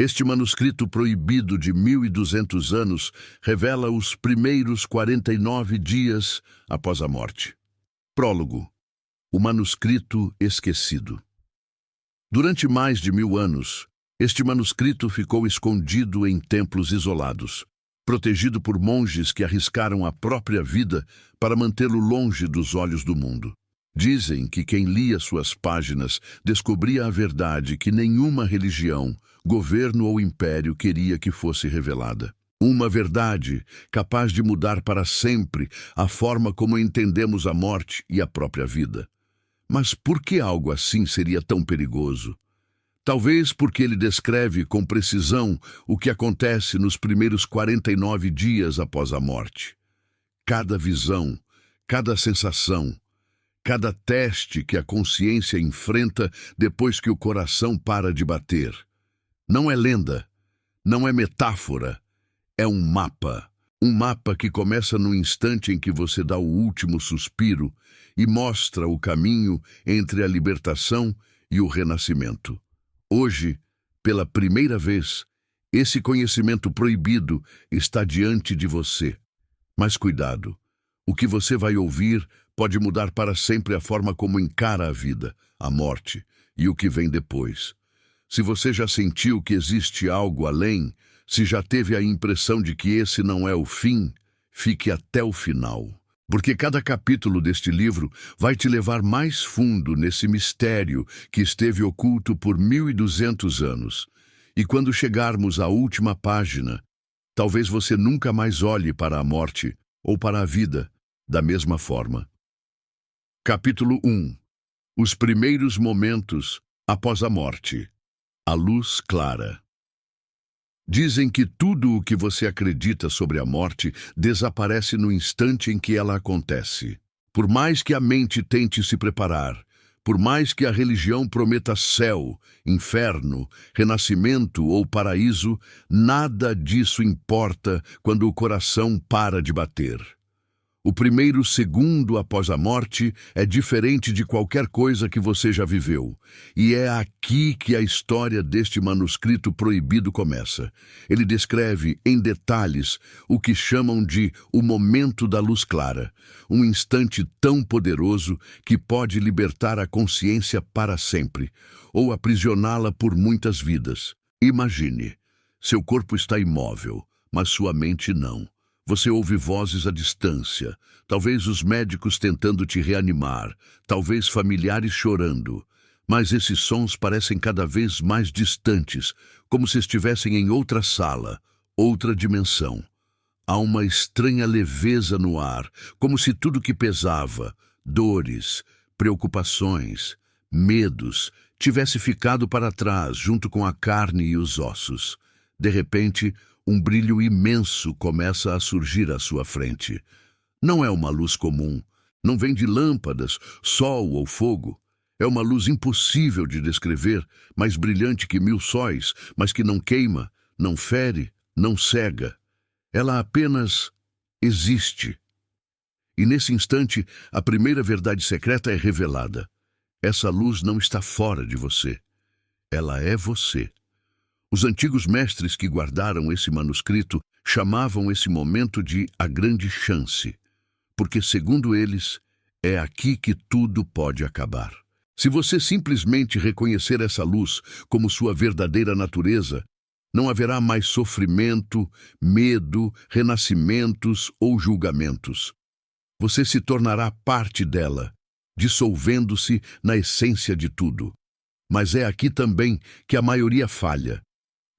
Este manuscrito proibido de 1200 anos revela os primeiros 49 dias após a morte. Prólogo. O manuscrito esquecido. Durante mais de 1000 anos, este manuscrito ficou escondido em templos isolados, protegido por monges que arriscaram a própria vida para mantê-lo longe dos olhos do mundo. Dizem que quem lia suas páginas descobria a verdade que nenhuma religião, governo ou império queria que fosse revelada. Uma verdade capaz de mudar para sempre a forma como entendemos a morte e a própria vida. Mas por que algo assim seria tão perigoso? Talvez porque ele descreve com precisão o que acontece nos primeiros 49 dias após a morte. Cada visão, cada sensação, cada teste que a consciência enfrenta depois que o coração para de bater. Não é lenda, não é metáfora, é um mapa. Um mapa que começa no instante em que você dá o último suspiro e mostra o caminho entre a libertação e o renascimento. Hoje, pela primeira vez, esse conhecimento proibido está diante de você. Mas cuidado, o que você vai ouvir pode mudar para sempre a forma como encara a vida, a morte e o que vem depois. Se você já sentiu que existe algo além, se já teve a impressão de que esse não é o fim, fique até o final. Porque cada capítulo deste livro vai te levar mais fundo nesse mistério que esteve oculto por 1200 anos. E quando chegarmos à última página, talvez você nunca mais olhe para a morte ou para a vida da mesma forma. Capítulo 1. Os primeiros momentos após a morte. A luz clara. Dizem que tudo o que você acredita sobre a morte desaparece no instante em que ela acontece. Por mais que a mente tente se preparar, por mais que a religião prometa céu, inferno, renascimento ou paraíso, nada disso importa quando o coração para de bater. O primeiro segundo após a morte é diferente de qualquer coisa que você já viveu. E é aqui que a história deste manuscrito proibido começa. Ele descreve em detalhes o que chamam de o momento da luz clara, um instante tão poderoso que pode libertar a consciência para sempre, ou aprisioná-la por muitas vidas. Imagine, seu corpo está imóvel, mas sua mente não. Você ouve vozes à distância, talvez os médicos tentando te reanimar, talvez familiares chorando, mas esses sons parecem cada vez mais distantes, como se estivessem em outra sala, outra dimensão. Há uma estranha leveza no ar, como se tudo que pesava, dores, preocupações, medos, tivesse ficado para trás junto com a carne e os ossos. De repente, um brilho imenso começa a surgir à sua frente. Não é uma luz comum, não vem de lâmpadas, sol ou fogo. É uma luz impossível de descrever, mais brilhante que 1000 sóis, mas que não queima, não fere, não cega. Ela apenas existe. E nesse instante, a primeira verdade secreta é revelada. Essa luz não está fora de você. Ela é você. Os antigos mestres que guardaram esse manuscrito chamavam esse momento de a grande chance, porque, segundo eles, é aqui que tudo pode acabar. Se você simplesmente reconhecer essa luz como sua verdadeira natureza, não haverá mais sofrimento, medo, renascimentos ou julgamentos. Você se tornará parte dela, dissolvendo-se na essência de tudo. Mas é aqui também que a maioria falha.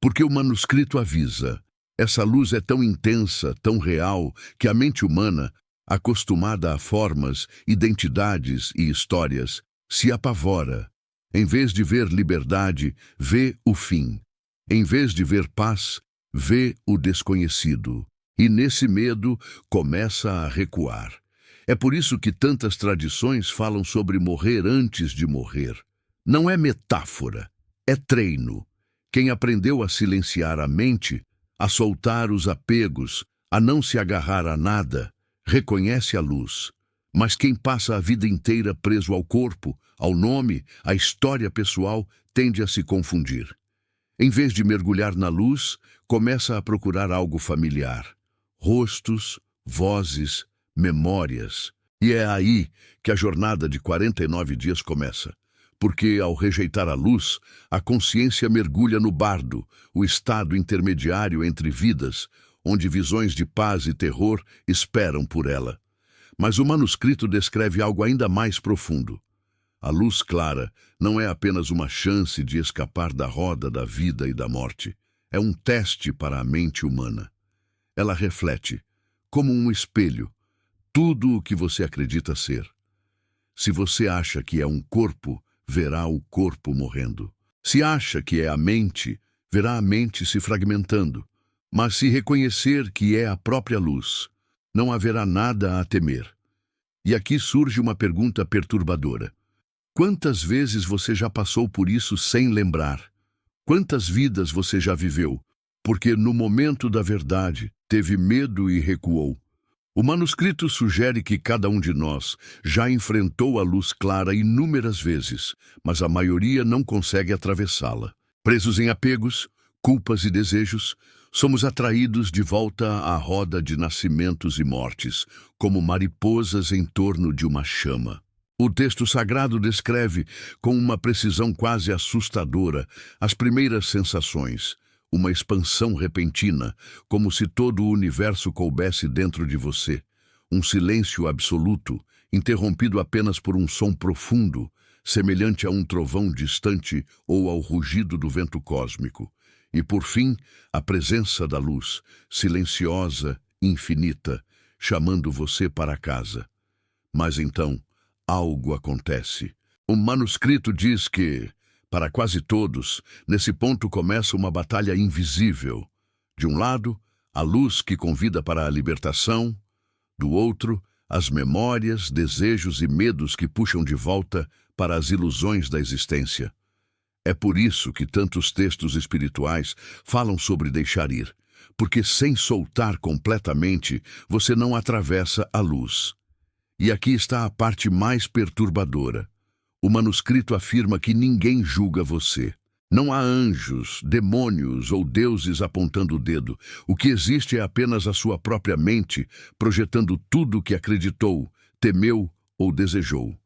Porque o manuscrito avisa, essa luz é tão intensa, tão real, que a mente humana, acostumada a formas, identidades e histórias, se apavora. Em vez de ver liberdade, vê o fim. Em vez de ver paz, vê o desconhecido. E nesse medo começa a recuar. É por isso que tantas tradições falam sobre morrer antes de morrer. Não é metáfora, é treino. Quem aprendeu a silenciar a mente, a soltar os apegos, a não se agarrar a nada, reconhece a luz. Mas quem passa a vida inteira preso ao corpo, ao nome, à história pessoal, tende a se confundir. Em vez de mergulhar na luz, começa a procurar algo familiar. Rostos, vozes, memórias. E é aí que a jornada de 49 dias começa. Porque, ao rejeitar a luz, a consciência mergulha no bardo, o estado intermediário entre vidas, onde visões de paz e terror esperam por ela. Mas o manuscrito descreve algo ainda mais profundo. A luz clara não é apenas uma chance de escapar da roda da vida e da morte. É um teste para a mente humana. Ela reflete, como um espelho, tudo o que você acredita ser. Se você acha que é um corpo, verá o corpo morrendo. Se acha que é a mente, verá a mente se fragmentando. Mas se reconhecer que é a própria luz, não haverá nada a temer. E aqui surge uma pergunta perturbadora. Quantas vezes você já passou por isso sem lembrar? Quantas vidas você já viveu? Porque no momento da verdade, teve medo e recuou. O manuscrito sugere que cada um de nós já enfrentou a luz clara inúmeras vezes, mas a maioria não consegue atravessá-la. Presos em apegos, culpas e desejos, somos atraídos de volta à roda de nascimentos e mortes, como mariposas em torno de uma chama. O texto sagrado descreve, com uma precisão quase assustadora, as primeiras sensações, uma expansão repentina, como se todo o universo coubesse dentro de você, um silêncio absoluto, interrompido apenas por um som profundo, semelhante a um trovão distante ou ao rugido do vento cósmico. E, por fim, a presença da luz, silenciosa, infinita, chamando você para casa. Mas então, algo acontece. O manuscrito diz que, para quase todos, nesse ponto começa uma batalha invisível. De um lado, a luz que convida para a libertação. Do outro, as memórias, desejos e medos que puxam de volta para as ilusões da existência. É por isso que tantos textos espirituais falam sobre deixar ir, porque sem soltar completamente, você não atravessa a luz. E aqui está a parte mais perturbadora. O manuscrito afirma que ninguém julga você. Não há anjos, demônios ou deuses apontando o dedo. O que existe é apenas a sua própria mente, projetando tudo o que acreditou, temeu ou desejou.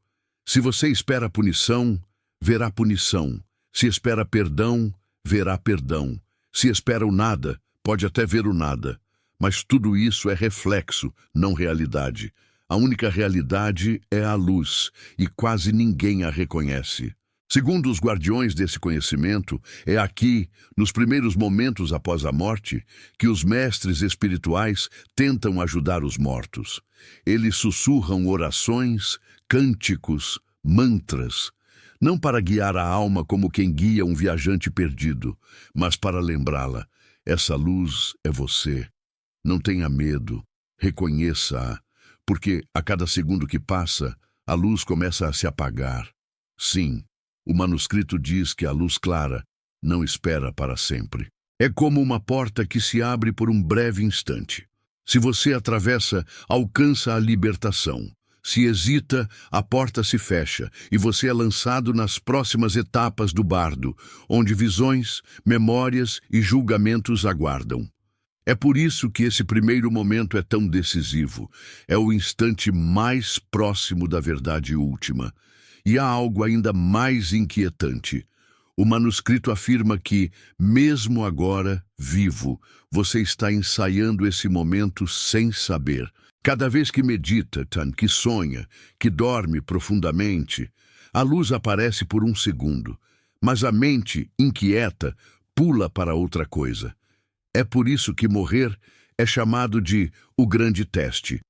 Se você espera punição, verá punição. Se espera perdão, verá perdão. Se espera o nada, pode até ver o nada. Mas tudo isso é reflexo, não realidade. A única realidade é a luz, e quase ninguém a reconhece. Segundo os guardiões desse conhecimento, é aqui, nos primeiros momentos após a morte, que os mestres espirituais tentam ajudar os mortos. Eles sussurram orações, cânticos, mantras, não para guiar a alma como quem guia um viajante perdido, mas para lembrá-la. Essa luz é você. Não tenha medo, reconheça-a, porque a cada segundo que passa, a luz começa a se apagar. Sim, o manuscrito diz que a luz clara não espera para sempre. É como uma porta que se abre por um breve instante. Se você atravessa, alcança a libertação. Se hesita, a porta se fecha e você é lançado nas próximas etapas do bardo, onde visões, memórias e julgamentos aguardam. É por isso que esse primeiro momento é tão decisivo. É o instante mais próximo da verdade última. E há algo ainda mais inquietante. O manuscrito afirma que, mesmo agora, vivo, você está ensaiando esse momento sem saber. Cada vez que medita, que sonha, que dorme profundamente, a luz aparece por um segundo, mas a mente, inquieta, pula para outra coisa. É por isso que morrer é chamado de o grande teste,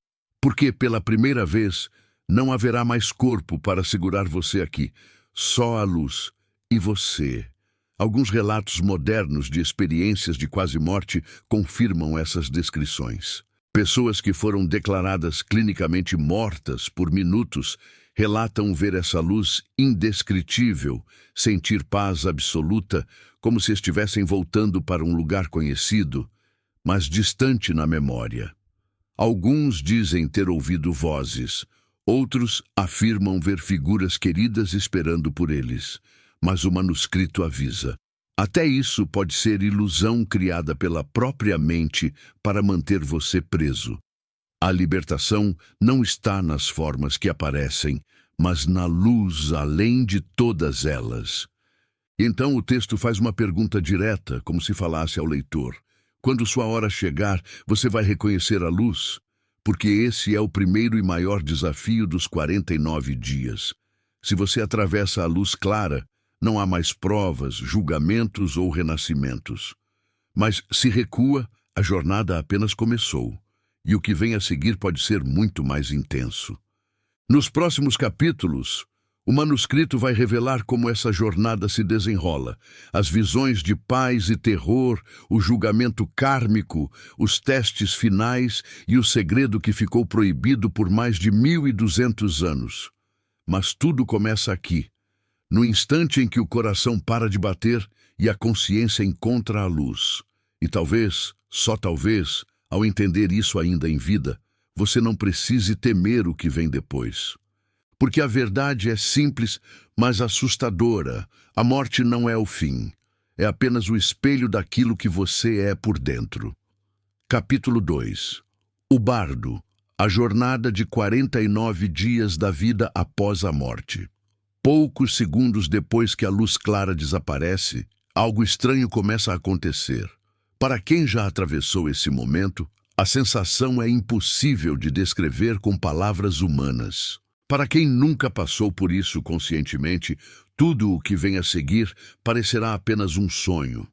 porque pela primeira vez não haverá mais corpo para segurar você aqui, só a luz e você. Alguns relatos modernos de experiências de quase morte confirmam essas descrições. Pessoas que foram declaradas clinicamente mortas por minutos relatam ver essa luz indescritível, sentir paz absoluta, como se estivessem voltando para um lugar conhecido, mas distante na memória. Alguns dizem ter ouvido vozes, outros afirmam ver figuras queridas esperando por eles, mas o manuscrito avisa: Até isso pode ser ilusão criada pela própria mente para manter você preso. A libertação não está nas formas que aparecem, mas na luz além de todas elas. Então o texto faz uma pergunta direta, como se falasse ao leitor. Quando sua hora chegar, você vai reconhecer a luz? Porque esse é o primeiro e maior desafio dos 49 dias. Se você atravessa a luz clara, não há mais provas, julgamentos ou renascimentos. Mas se recua, a jornada apenas começou. E o que vem a seguir pode ser muito mais intenso. Nos próximos capítulos, o manuscrito vai revelar como essa jornada se desenrola, as visões de paz e terror, o julgamento kármico, os testes finais e o segredo que ficou proibido por mais de 1.200 anos. Mas tudo começa aqui, no instante em que o coração para de bater e a consciência encontra a luz. E talvez, só talvez, ao entender isso ainda em vida, você não precise temer o que vem depois. Porque a verdade é simples, mas assustadora. A morte não é o fim. É apenas o espelho daquilo que você é por dentro. Capítulo 2. O Bardo. A jornada de 49 dias da vida após a morte. Poucos segundos depois que a luz clara desaparece, algo estranho começa a acontecer. Para quem já atravessou esse momento, a sensação é impossível de descrever com palavras humanas. Para quem nunca passou por isso conscientemente, tudo o que vem a seguir parecerá apenas um sonho,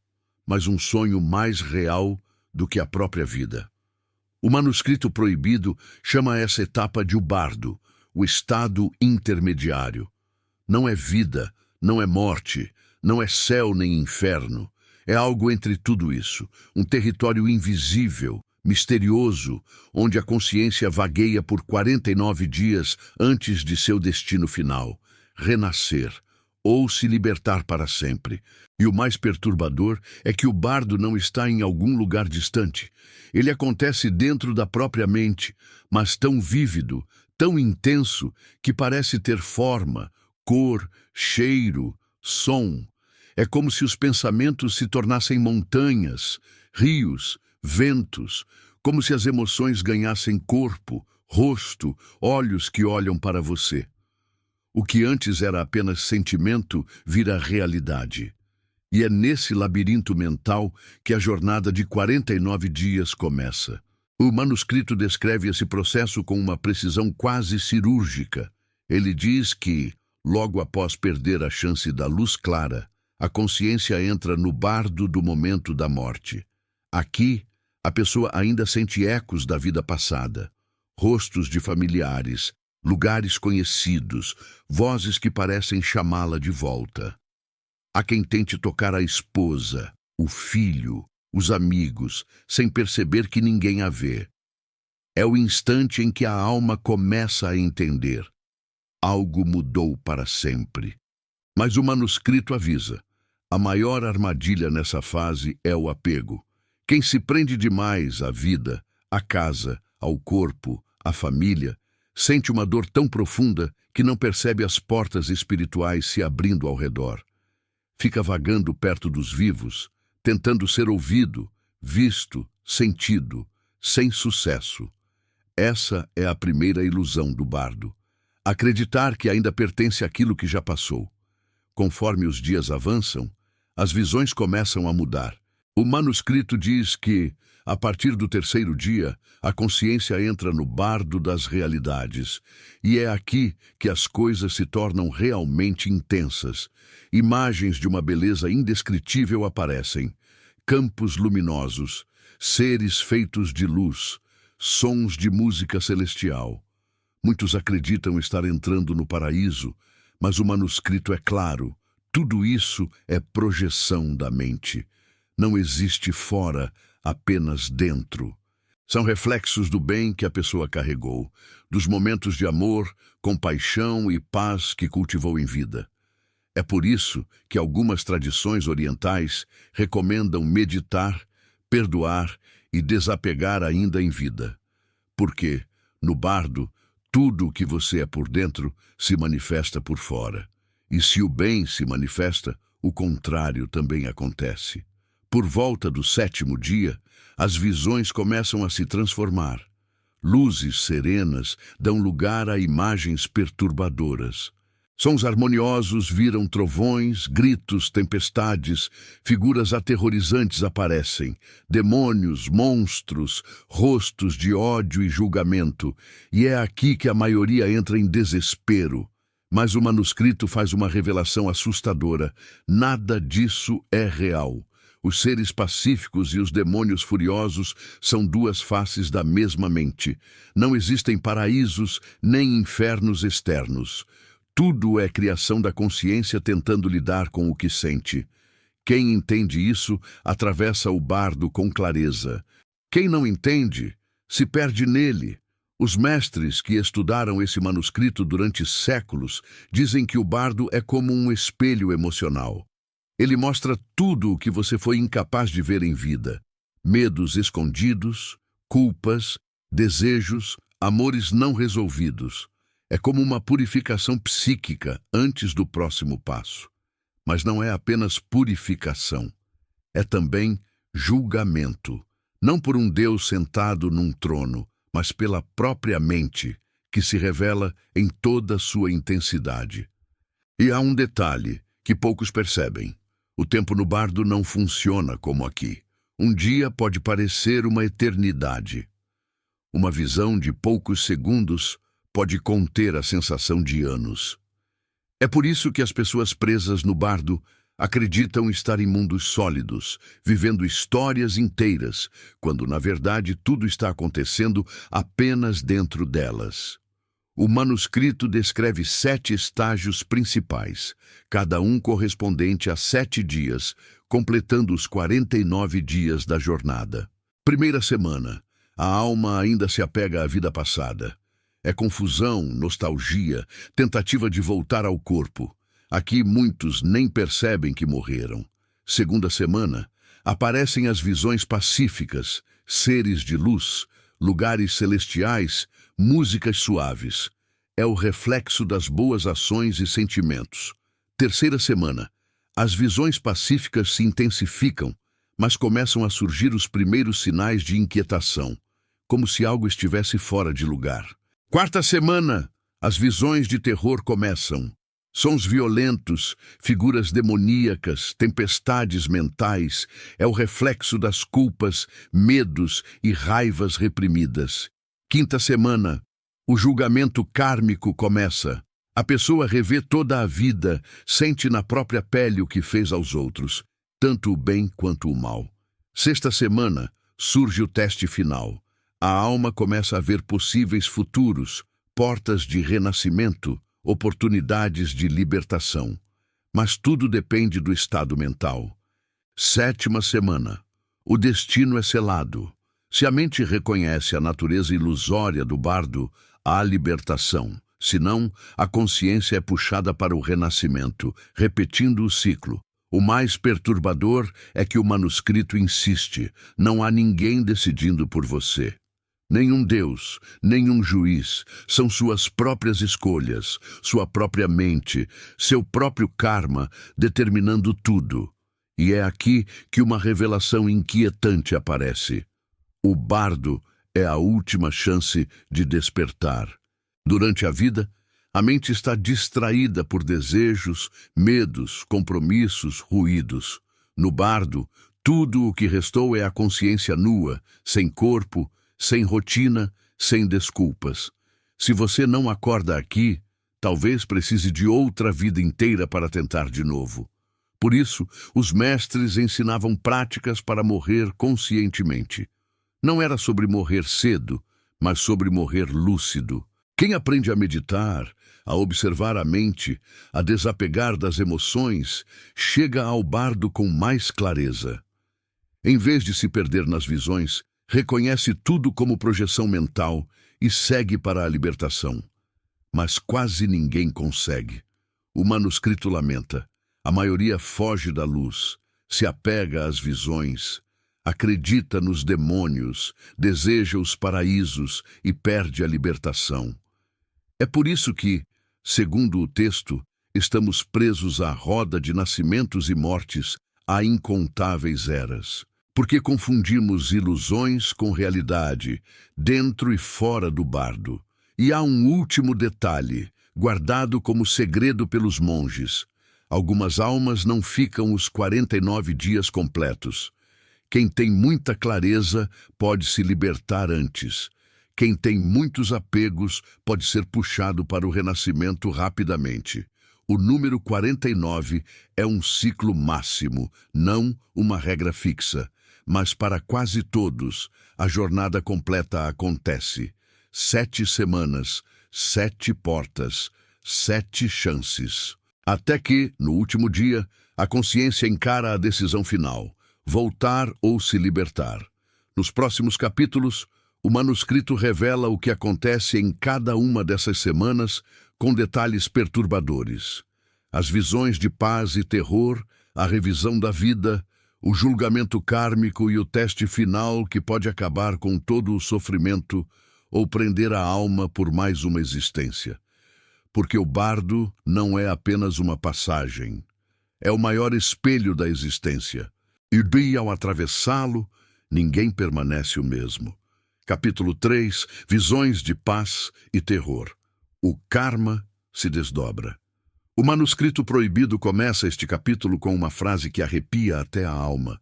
mas um sonho mais real do que a própria vida. O manuscrito proibido chama essa etapa de o bardo, o estado intermediário. Não é vida, não é morte, não é céu nem inferno. É algo entre tudo isso, um território invisível, misterioso, onde a consciência vagueia por 49 dias antes de seu destino final, renascer, ou se libertar para sempre. E o mais perturbador é que o bardo não está em algum lugar distante. Ele acontece dentro da própria mente, mas tão vívido, tão intenso, que parece ter forma, cor, cheiro, som. É como se os pensamentos se tornassem montanhas, rios, ventos, como se as emoções ganhassem corpo, rosto, olhos que olham para você. O que antes era apenas sentimento vira realidade. E é nesse labirinto mental que a jornada de 49 dias começa. O manuscrito descreve esse processo com uma precisão quase cirúrgica. Ele diz que, logo após perder a chance da luz clara, a consciência entra no bardo do momento da morte. Aqui, a pessoa ainda sente ecos da vida passada, rostos de familiares, lugares conhecidos, vozes que parecem chamá-la de volta. Há quem tente tocar a esposa, o filho, os amigos, sem perceber que ninguém a vê. É o instante em que a alma começa a entender. Algo mudou para sempre. Mas o manuscrito avisa. A maior armadilha nessa fase é o apego. Quem se prende demais à vida, à casa, ao corpo, à família, sente uma dor tão profunda que não percebe as portas espirituais se abrindo ao redor. Fica vagando perto dos vivos, tentando ser ouvido, visto, sentido, sem sucesso. Essa é a primeira ilusão do bardo. Acreditar que ainda pertence àquilo que já passou. Conforme os dias avançam, as visões começam a mudar. O manuscrito diz que, a partir do terceiro dia, a consciência entra no bardo das realidades, e é aqui que as coisas se tornam realmente intensas. Imagens de uma beleza indescritível aparecem, campos luminosos, seres feitos de luz, sons de música celestial. Muitos acreditam estar entrando no paraíso, mas o manuscrito é claro, tudo isso é projeção da mente. Não existe fora, apenas dentro. São reflexos do bem que a pessoa carregou, dos momentos de amor, compaixão e paz que cultivou em vida. É por isso que algumas tradições orientais recomendam meditar, perdoar e desapegar ainda em vida. Porque, no bardo, tudo o que você é por dentro se manifesta por fora. E se o bem se manifesta, o contrário também acontece. Por volta do 7º dia, as visões começam a se transformar. Luzes serenas dão lugar a imagens perturbadoras. Sons harmoniosos viram trovões, gritos, tempestades, figuras aterrorizantes aparecem, demônios, monstros, rostos de ódio e julgamento, e é aqui que a maioria entra em desespero. Mas o manuscrito faz uma revelação assustadora. Nada disso é real. Os seres pacíficos e os demônios furiosos são duas faces da mesma mente. Não existem paraísos nem infernos externos. Tudo é criação da consciência tentando lidar com o que sente. Quem entende isso atravessa o bardo com clareza. Quem não entende se perde nele. Os mestres que estudaram esse manuscrito durante séculos dizem que o bardo é como um espelho emocional. Ele mostra tudo o que você foi incapaz de ver em vida. Medos escondidos, culpas, desejos, amores não resolvidos. É como uma purificação psíquica antes do próximo passo. Mas não é apenas purificação. É também julgamento. Não por um Deus sentado num trono, mas pela própria mente, que se revela em toda a sua intensidade. E há um detalhe que poucos percebem. O tempo no bardo não funciona como aqui. Um dia pode parecer uma eternidade. Uma visão de poucos segundos pode conter a sensação de anos. É por isso que as pessoas presas no bardo acreditam estar em mundos sólidos, vivendo histórias inteiras, quando na verdade tudo está acontecendo apenas dentro delas. O manuscrito descreve 7 estágios principais, cada um correspondente a 7 dias, completando os 49 dias da jornada. Primeira semana, a alma ainda se apega à vida passada. É confusão, nostalgia, tentativa de voltar ao corpo. Aqui muitos nem percebem que morreram. Segunda semana, aparecem as visões pacíficas, seres de luz, lugares celestiais, músicas suaves. É o reflexo das boas ações e sentimentos. Terceira semana, as visões pacíficas se intensificam, mas começam a surgir os primeiros sinais de inquietação, como se algo estivesse fora de lugar. Quarta semana, as visões de terror começam. Sons violentos, figuras demoníacas, tempestades mentais, é o reflexo das culpas, medos e raivas reprimidas. Quinta semana, o julgamento kármico começa. A pessoa revê toda a vida, sente na própria pele o que fez aos outros, tanto o bem quanto o mal. Sexta semana, surge o teste final. A alma começa a ver possíveis futuros, portas de renascimento, oportunidades de libertação. Mas tudo depende do estado mental. Sétima semana. O destino é selado. Se a mente reconhece a natureza ilusória do bardo, há libertação. Senão, a consciência é puxada para o renascimento, repetindo o ciclo. O mais perturbador é que o manuscrito insiste. Não há ninguém decidindo por você. Nenhum Deus, nenhum juiz, são suas próprias escolhas, sua própria mente, seu próprio karma, determinando tudo. E é aqui que uma revelação inquietante aparece. O bardo é a última chance de despertar. Durante a vida, a mente está distraída por desejos, medos, compromissos, ruídos. No bardo, tudo o que restou é a consciência nua, sem corpo, sem rotina, sem desculpas. Se você não acorda aqui, talvez precise de outra vida inteira para tentar de novo. Por isso, os mestres ensinavam práticas para morrer conscientemente. Não era sobre morrer cedo, mas sobre morrer lúcido. Quem aprende a meditar, a observar a mente, a desapegar das emoções, chega ao bardo com mais clareza. Em vez de se perder nas visões, reconhece tudo como projeção mental e segue para a libertação. Mas quase ninguém consegue. O manuscrito lamenta. A maioria foge da luz, se apega às visões, acredita nos demônios, deseja os paraísos e perde a libertação. É por isso que, segundo o texto, estamos presos à roda de nascimentos e mortes há incontáveis eras. Porque confundimos ilusões com realidade, dentro e fora do bardo. E há um último detalhe, guardado como segredo pelos monges. Algumas almas não ficam os 49 dias completos. Quem tem muita clareza pode se libertar antes. Quem tem muitos apegos pode ser puxado para o renascimento rapidamente. O número 49 é um ciclo máximo, não uma regra fixa. Mas para quase todos, a jornada completa acontece. 7 semanas, 7 portas, 7 chances. Até que, no último dia, a consciência encara a decisão final: voltar ou se libertar. Nos próximos capítulos, o manuscrito revela o que acontece em cada uma dessas semanas com detalhes perturbadores. As visões de paz e terror, a revisão da vida, o julgamento kármico e o teste final que pode acabar com todo o sofrimento ou prender a alma por mais uma existência. Porque o bardo não é apenas uma passagem, é o maior espelho da existência. E ao atravessá-lo, ninguém permanece o mesmo. Capítulo 3, Visões de paz e terror. O karma se desdobra. O manuscrito proibido começa este capítulo com uma frase que arrepia até a alma.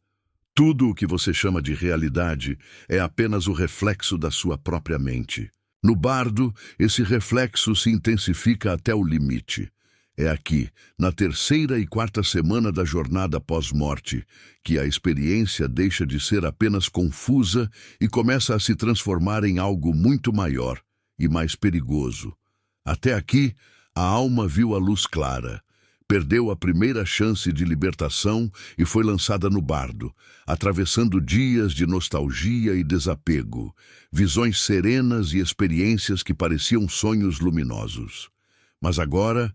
Tudo o que você chama de realidade é apenas o reflexo da sua própria mente. No bardo, esse reflexo se intensifica até o limite. É aqui, na terceira e quarta semana da jornada pós-morte, que a experiência deixa de ser apenas confusa e começa a se transformar em algo muito maior e mais perigoso. Até aqui, a alma viu a luz clara, perdeu a primeira chance de libertação e foi lançada no bardo, atravessando dias de nostalgia e desapego, visões serenas e experiências que pareciam sonhos luminosos. Mas agora,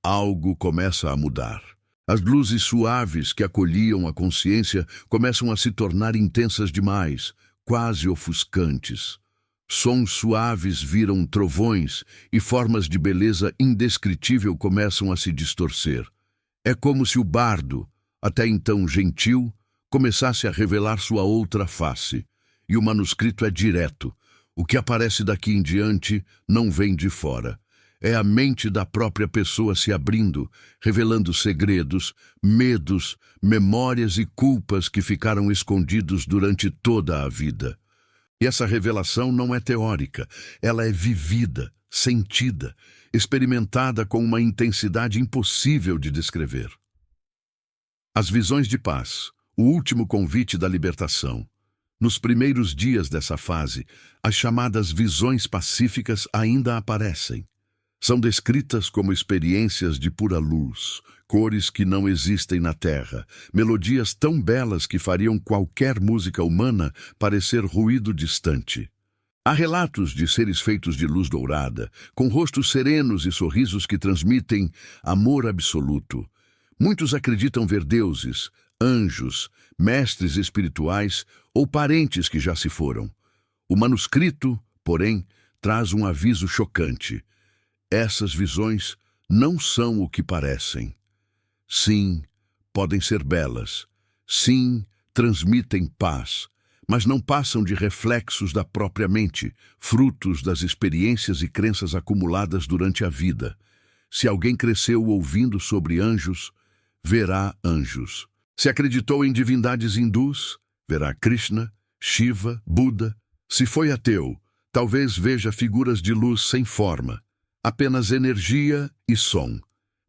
algo começa a mudar. As luzes suaves que acolhiam a consciência começam a se tornar intensas demais, quase ofuscantes. Sons suaves viram trovões e formas de beleza indescritível começam a se distorcer. É como se o bardo, até então gentil, começasse a revelar sua outra face. E o manuscrito é direto. O que aparece daqui em diante não vem de fora. É a mente da própria pessoa se abrindo, revelando segredos, medos, memórias e culpas que ficaram escondidos durante toda a vida. E essa revelação não é teórica, ela é vivida, sentida, experimentada com uma intensidade impossível de descrever. As visões de paz, o último convite da libertação. Nos primeiros dias dessa fase, as chamadas visões pacíficas ainda aparecem. São descritas como experiências de pura luz, cores que não existem na Terra, melodias tão belas que fariam qualquer música humana parecer ruído distante. Há relatos de seres feitos de luz dourada, com rostos serenos e sorrisos que transmitem amor absoluto. Muitos acreditam ver deuses, anjos, mestres espirituais ou parentes que já se foram. O manuscrito, porém, traz um aviso chocante. Essas visões não são o que parecem. Sim, podem ser belas. Sim, transmitem paz, mas não passam de reflexos da própria mente, frutos das experiências e crenças acumuladas durante a vida. Se alguém cresceu ouvindo sobre anjos, verá anjos. Se acreditou em divindades hindus, verá Krishna, Shiva, Buda. Se foi ateu, talvez veja figuras de luz sem forma, apenas energia e som.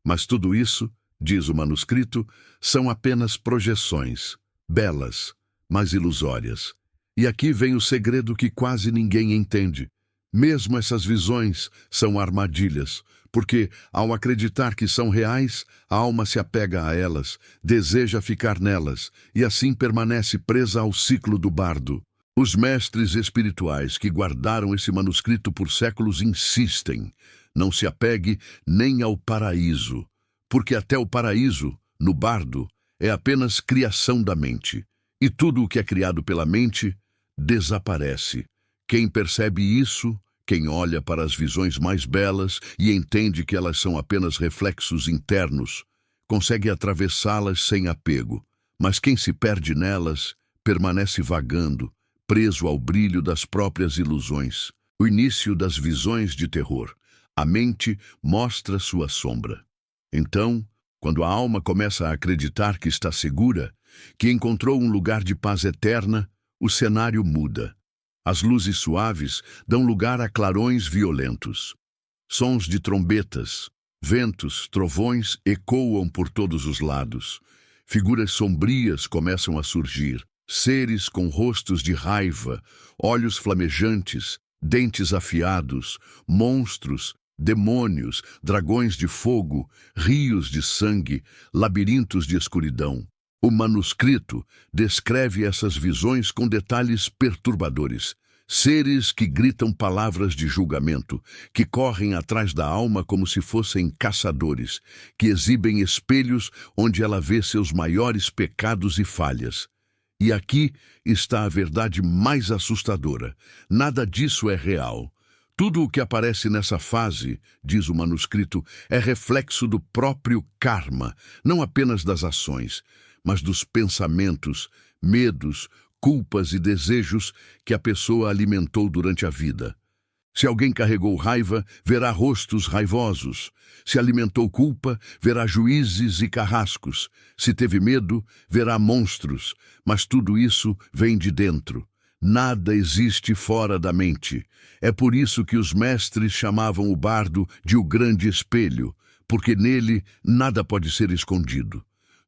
Mas tudo isso, diz o manuscrito, são apenas projeções, belas, mas ilusórias. E aqui vem o segredo que quase ninguém entende. Mesmo essas visões são armadilhas, porque, ao acreditar que são reais, a alma se apega a elas, deseja ficar nelas, e assim permanece presa ao ciclo do bardo. Os mestres espirituais que guardaram esse manuscrito por séculos insistem: não se apegue nem ao paraíso, porque até o paraíso, no bardo, é apenas criação da mente, e tudo o que é criado pela mente desaparece. Quem percebe isso Quem olha para as visões mais belas e entende que elas são apenas reflexos internos, consegue atravessá-las sem apego. Mas quem se perde nelas, permanece vagando, preso ao brilho das próprias ilusões. O início das visões de terror. A mente mostra sua sombra. Então, quando a alma começa a acreditar que está segura, que encontrou um lugar de paz eterna, o cenário muda. As luzes suaves dão lugar a clarões violentos. Sons de trombetas, ventos, trovões ecoam por todos os lados. Figuras sombrias começam a surgir. Seres com rostos de raiva, olhos flamejantes, dentes afiados, monstros, demônios, dragões de fogo, rios de sangue, labirintos de escuridão. O manuscrito descreve essas visões com detalhes perturbadores. Seres que gritam palavras de julgamento, que correm atrás da alma como se fossem caçadores, que exibem espelhos onde ela vê seus maiores pecados e falhas. E aqui está a verdade mais assustadora. Nada disso é real. Tudo o que aparece nessa fase, diz o manuscrito, é reflexo do próprio karma, não apenas das ações, mas dos pensamentos, medos, culpas e desejos que a pessoa alimentou durante a vida. Se alguém carregou raiva, verá rostos raivosos. Se alimentou culpa, verá juízes e carrascos. Se teve medo, verá monstros. Mas tudo isso vem de dentro. Nada existe fora da mente. É por isso que os mestres chamavam o bardo de o grande espelho, porque nele nada pode ser escondido.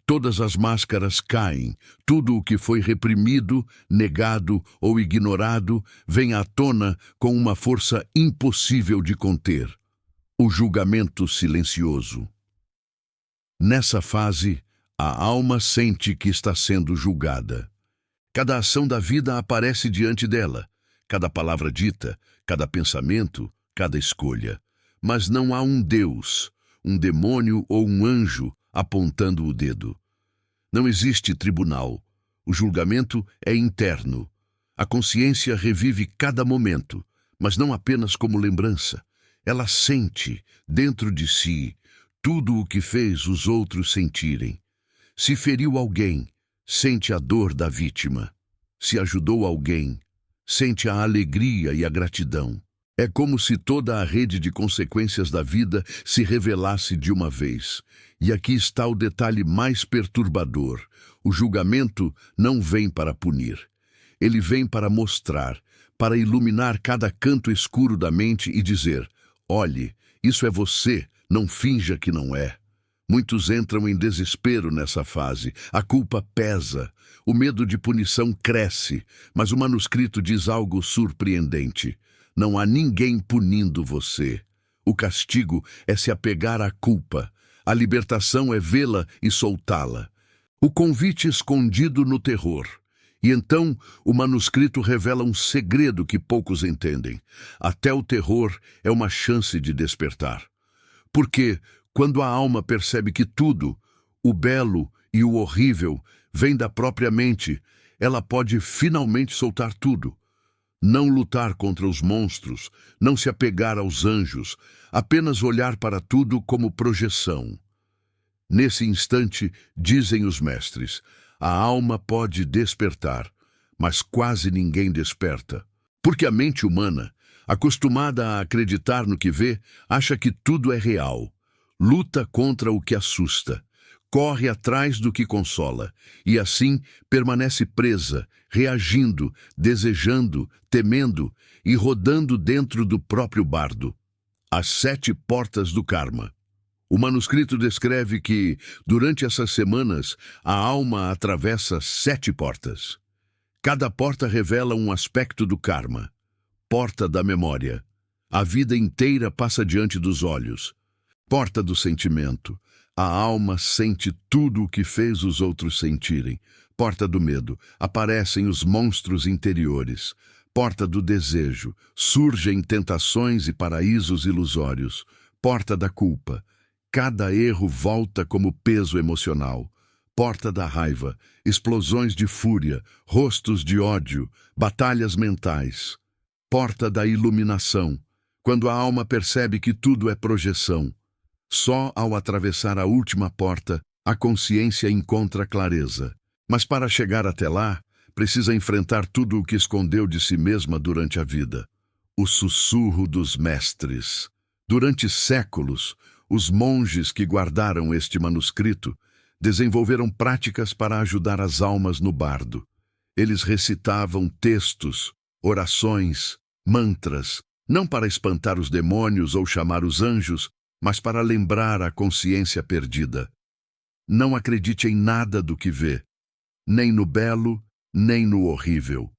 Todas as máscaras caem, tudo o que foi reprimido, negado ou ignorado vem à tona com uma força impossível de conter. O julgamento silencioso. Nessa fase, a alma sente que está sendo julgada. Cada ação da vida aparece diante dela, cada palavra dita, cada pensamento, cada escolha. Mas não há um Deus, um demônio ou um anjo apontando o dedo. Não existe tribunal. O julgamento é interno. A consciência revive cada momento, mas não apenas como lembrança. Ela sente, dentro de si, tudo o que fez os outros sentirem. Se feriu alguém, sente a dor da vítima. Se ajudou alguém, sente a alegria e a gratidão. É como se toda a rede de consequências da vida se revelasse de uma vez. E aqui está o detalhe mais perturbador. O julgamento não vem para punir. Ele vem para mostrar, para iluminar cada canto escuro da mente e dizer: olhe, isso é você, não finja que não é. Muitos entram em desespero nessa fase. A culpa pesa. O medo de punição cresce. Mas o manuscrito diz algo surpreendente. Não há ninguém punindo você. O castigo é se apegar à culpa. A libertação é vê-la e soltá-la. O convite escondido no terror. E então o manuscrito revela um segredo que poucos entendem. Até o terror é uma chance de despertar. Porque, quando a alma percebe que tudo, o belo e o horrível, vem da própria mente, ela pode finalmente soltar tudo. Não lutar contra os monstros, não se apegar aos anjos, apenas olhar para tudo como projeção. Nesse instante, dizem os mestres, a alma pode despertar, mas quase ninguém desperta. Porque a mente humana, acostumada a acreditar no que vê, acha que tudo é real. Luta contra o que assusta, corre atrás do que consola, e assim permanece presa, reagindo, desejando, temendo e rodando dentro do próprio bardo. As 7 portas do karma. O manuscrito descreve que, durante essas semanas, a alma atravessa 7 portas. Cada porta revela um aspecto do karma. Porta da memória. A vida inteira passa diante dos olhos. Porta do sentimento. A alma sente tudo o que fez os outros sentirem. Porta do medo. Aparecem os monstros interiores. Porta do desejo. Surgem tentações e paraísos ilusórios. Porta da culpa. Cada erro volta como peso emocional. Porta da raiva. Explosões de fúria. Rostos de ódio. Batalhas mentais. Porta da iluminação. Quando a alma percebe que tudo é projeção, só ao atravessar a última porta, a consciência encontra clareza. Mas para chegar até lá, precisa enfrentar tudo o que escondeu de si mesma durante a vida. O sussurro dos mestres. Durante séculos, os monges que guardaram este manuscrito desenvolveram práticas para ajudar as almas no bardo. Eles recitavam textos, orações, mantras, não para espantar os demônios ou chamar os anjos, mas para lembrar a consciência perdida. Não acredite em nada do que vê, nem no belo, nem no horrível.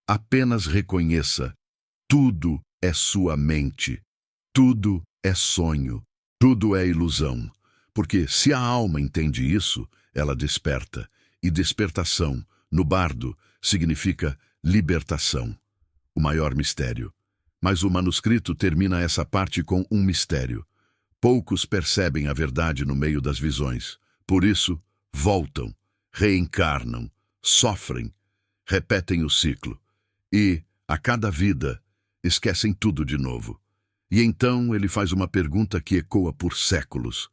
Apenas reconheça: tudo é sua mente, tudo é sonho, tudo é ilusão. Porque se a alma entende isso, ela desperta. E despertação, no bardo, significa libertação. O maior mistério. Mas o manuscrito termina essa parte com um mistério. Poucos percebem a verdade no meio das visões. Por isso, voltam, reencarnam, sofrem, repetem o ciclo. E, a cada vida, esquecem tudo de novo. E então ele faz uma pergunta que ecoa por séculos.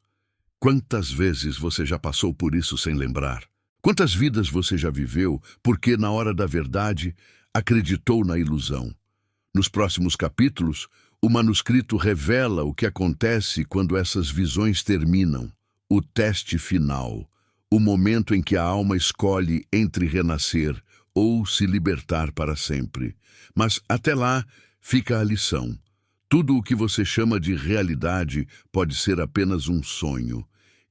Quantas vezes você já passou por isso sem lembrar? Quantas vidas você já viveu porque, na hora da verdade, acreditou na ilusão? Nos próximos capítulos, o manuscrito revela o que acontece quando essas visões terminam, o teste final, o momento em que a alma escolhe entre renascer ou se libertar para sempre. Mas, até lá, fica a lição. Tudo o que você chama de realidade pode ser apenas um sonho.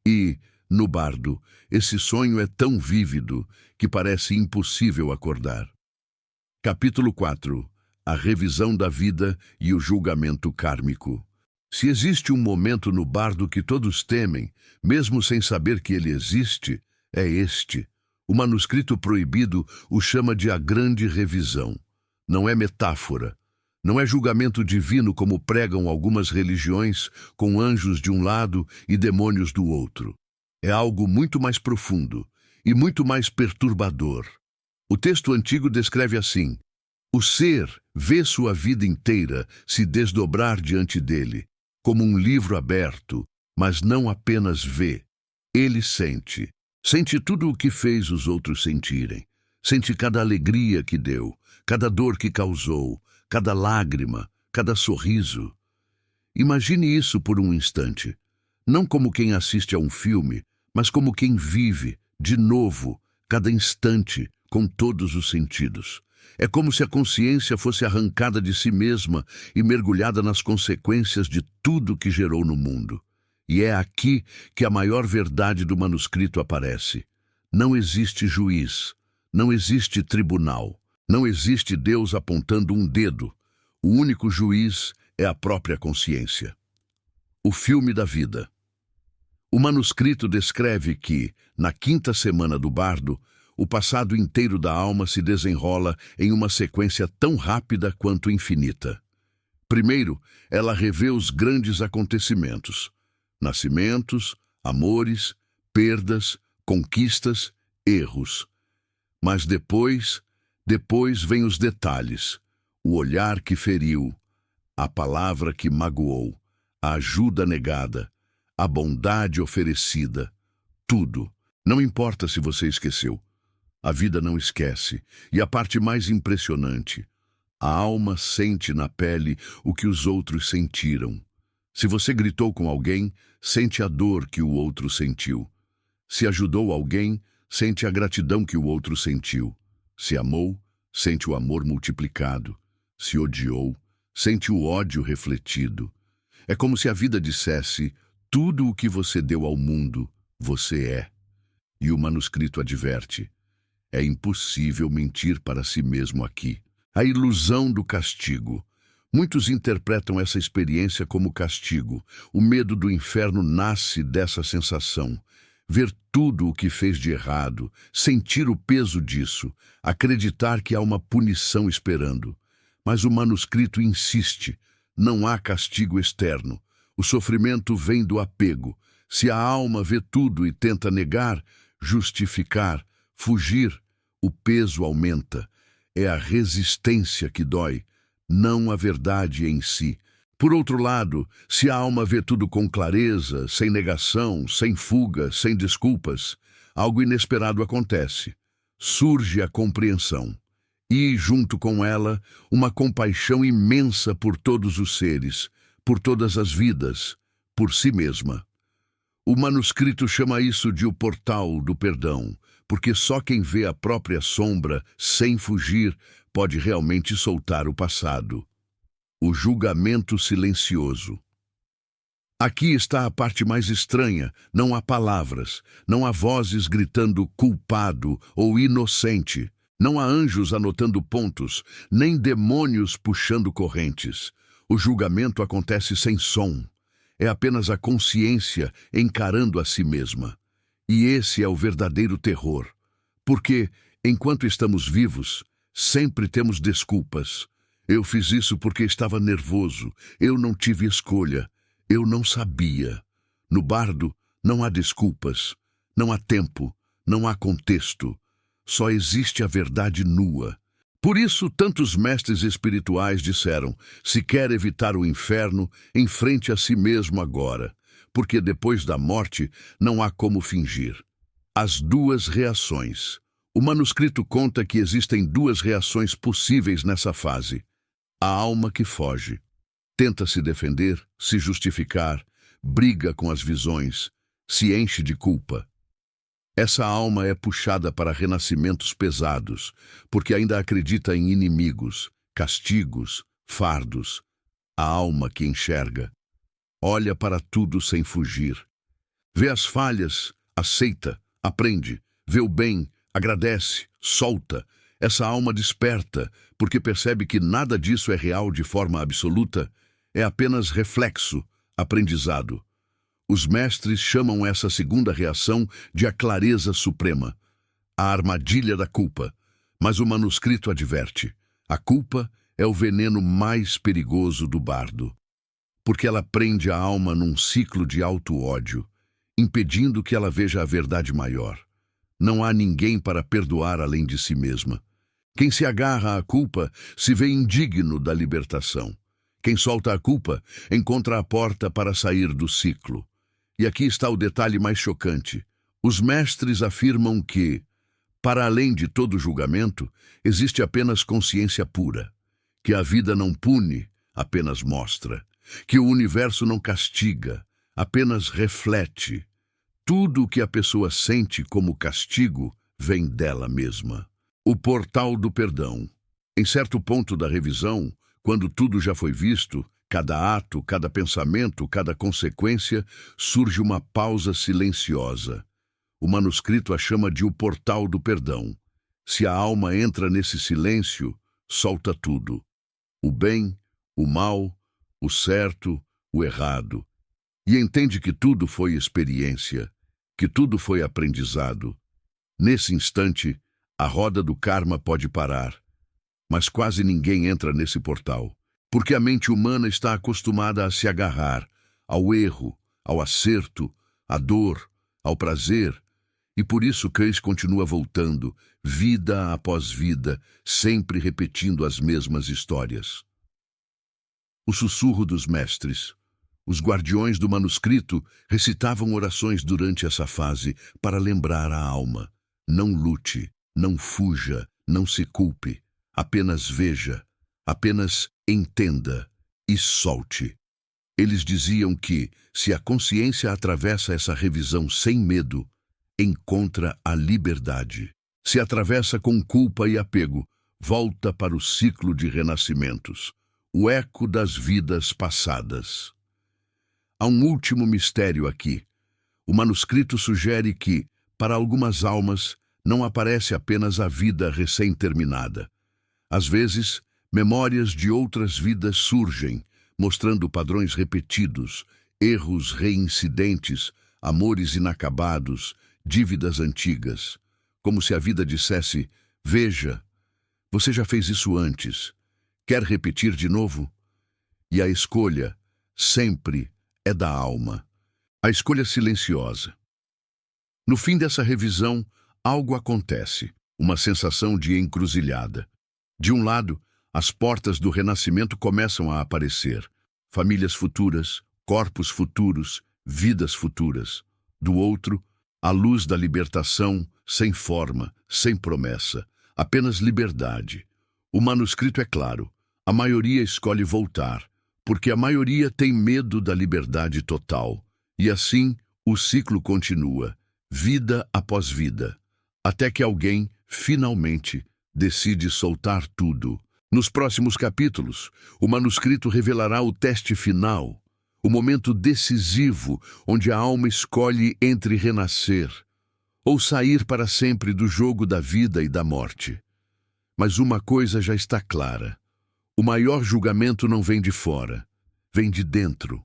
E, no bardo, esse sonho é tão vívido que parece impossível acordar. Capítulo 4. A revisão da vida e o julgamento kármico. Se existe um momento no bardo que todos temem, mesmo sem saber que ele existe, é este. O manuscrito proibido o chama de a grande revisão. Não é metáfora. Não é julgamento divino como pregam algumas religiões, com anjos de um lado e demônios do outro. É algo muito mais profundo e muito mais perturbador. O texto antigo descreve assim: o ser vê sua vida inteira se desdobrar diante dele, como um livro aberto, mas não apenas vê. Ele sente. Sente tudo o que fez os outros sentirem. Sente cada alegria que deu, cada dor que causou, cada lágrima, cada sorriso. Imagine isso por um instante. Não como quem assiste a um filme, mas como quem vive, de novo, cada instante, com todos os sentidos. É como se a consciência fosse arrancada de si mesma e mergulhada nas consequências de tudo que gerou no mundo. E é aqui que a maior verdade do manuscrito aparece. Não existe juiz, não existe tribunal, não existe Deus apontando um dedo. O único juiz é a própria consciência. O filme da vida. O manuscrito descreve que, na quinta semana do bardo, o passado inteiro da alma se desenrola em uma sequência tão rápida quanto infinita. Primeiro, ela revê os grandes acontecimentos: nascimentos, amores, perdas, conquistas, erros. Mas depois vêm os detalhes: o olhar que feriu, a palavra que magoou, a ajuda negada, a bondade oferecida, tudo. Não importa se você esqueceu. A vida não esquece. E a parte mais impressionante: a alma sente na pele o que os outros sentiram. Se você gritou com alguém, sente a dor que o outro sentiu. Se ajudou alguém, sente a gratidão que o outro sentiu. Se amou, sente o amor multiplicado. Se odiou, sente o ódio refletido. É como se a vida dissesse: tudo o que você deu ao mundo, você é. E o manuscrito adverte: é impossível mentir para si mesmo aqui. A ilusão do castigo. Muitos interpretam essa experiência como castigo. O medo do inferno nasce dessa sensação. Ver tudo o que fez de errado, sentir o peso disso, acreditar que há uma punição esperando. Mas o manuscrito insiste: não há castigo externo. O sofrimento vem do apego. Se a alma vê tudo e tenta negar, justificar, fugir, o peso aumenta. É a resistência que dói, não a verdade em si. Por outro lado, se a alma vê tudo com clareza, sem negação, sem fuga, sem desculpas, algo inesperado acontece. Surge a compreensão. E, junto com ela, uma compaixão imensa por todos os seres, por todas as vidas, por si mesma. O manuscrito chama isso de o portal do perdão, porque só quem vê a própria sombra, sem fugir, pode realmente soltar o passado. O julgamento silencioso. Aqui está a parte mais estranha. Não há palavras, não há vozes gritando culpado ou inocente. Não há anjos anotando pontos, nem demônios puxando correntes. O julgamento acontece sem som. É apenas a consciência encarando a si mesma. E esse é o verdadeiro terror. Porque, enquanto estamos vivos, sempre temos desculpas. Eu fiz isso porque estava nervoso. Eu não tive escolha. Eu não sabia. No bardo, não há desculpas. Não há tempo. Não há contexto. Só existe a verdade nua. Por isso, tantos mestres espirituais disseram: se quer evitar o inferno, enfrente a si mesmo agora, porque depois da morte não há como fingir. As duas reações. O manuscrito conta que existem duas reações possíveis nessa fase. A alma que foge. Tenta se defender, se justificar, briga com as visões, se enche de culpa. Essa alma é puxada para renascimentos pesados, porque ainda acredita em inimigos, castigos, fardos. A alma que enxerga. Olha para tudo sem fugir. Vê as falhas, aceita, aprende. Vê o bem, agradece, solta. Essa alma desperta, porque percebe que nada disso é real de forma absoluta, é apenas reflexo, aprendizado. Os mestres chamam essa segunda reação de a clareza suprema, a armadilha da culpa. Mas o manuscrito adverte: a culpa é o veneno mais perigoso do bardo, porque ela prende a alma num ciclo de auto-ódio, impedindo que ela veja a verdade maior. Não há ninguém para perdoar além de si mesma. Quem se agarra à culpa se vê indigno da libertação. Quem solta a culpa encontra a porta para sair do ciclo. E aqui está o detalhe mais chocante. Os mestres afirmam que, para além de todo julgamento, existe apenas consciência pura. Que a vida não pune, apenas mostra. Que o universo não castiga, apenas reflete. Tudo o que a pessoa sente como castigo vem dela mesma. O portal do perdão. Em certo ponto da revisão, quando tudo já foi visto, cada ato, cada pensamento, cada consequência, surge uma pausa silenciosa. O manuscrito a chama de o portal do perdão. Se a alma entra nesse silêncio, solta tudo. O bem, o mal, o certo, o errado. E entende que tudo foi experiência, que tudo foi aprendizado. Nesse instante, a roda do karma pode parar. Mas quase ninguém entra nesse portal, porque a mente humana está acostumada a se agarrar ao erro, ao acerto, à dor, ao prazer, e por isso Chris continua voltando, vida após vida, sempre repetindo as mesmas histórias. O sussurro dos mestres. Os guardiões do manuscrito recitavam orações durante essa fase para lembrar a alma. Não lute, não fuja, não se culpe. Apenas veja, apenas entenda e solte. Eles diziam que, se a consciência atravessa essa revisão sem medo, encontra a liberdade. Se atravessa com culpa e apego, volta para o ciclo de renascimentos, o eco das vidas passadas. Há um último mistério aqui. O manuscrito sugere que, para algumas almas, não aparece apenas a vida recém-terminada. Às vezes, memórias de outras vidas surgem, mostrando padrões repetidos, erros reincidentes, amores inacabados, dívidas antigas. Como se a vida dissesse: veja, você já fez isso antes. Quer repetir de novo? E a escolha, sempre, é da alma. A escolha silenciosa. No fim dessa revisão, algo acontece, uma sensação de encruzilhada. De um lado, as portas do renascimento começam a aparecer. famílias futuras, corpos futuros, vidas futuras. Do outro, a luz da libertação, sem forma, sem promessa, apenas liberdade. O manuscrito é claro. A maioria escolhe voltar, porque a maioria tem medo da liberdade total. E assim, o ciclo continua, vida após vida, até que alguém, finalmente, decide soltar tudo. Nos próximos capítulos, o manuscrito revelará o teste final, o momento decisivo onde a alma escolhe entre renascer ou sair para sempre do jogo da vida e da morte. Mas uma coisa já está clara: o maior julgamento não vem de fora, vem de dentro,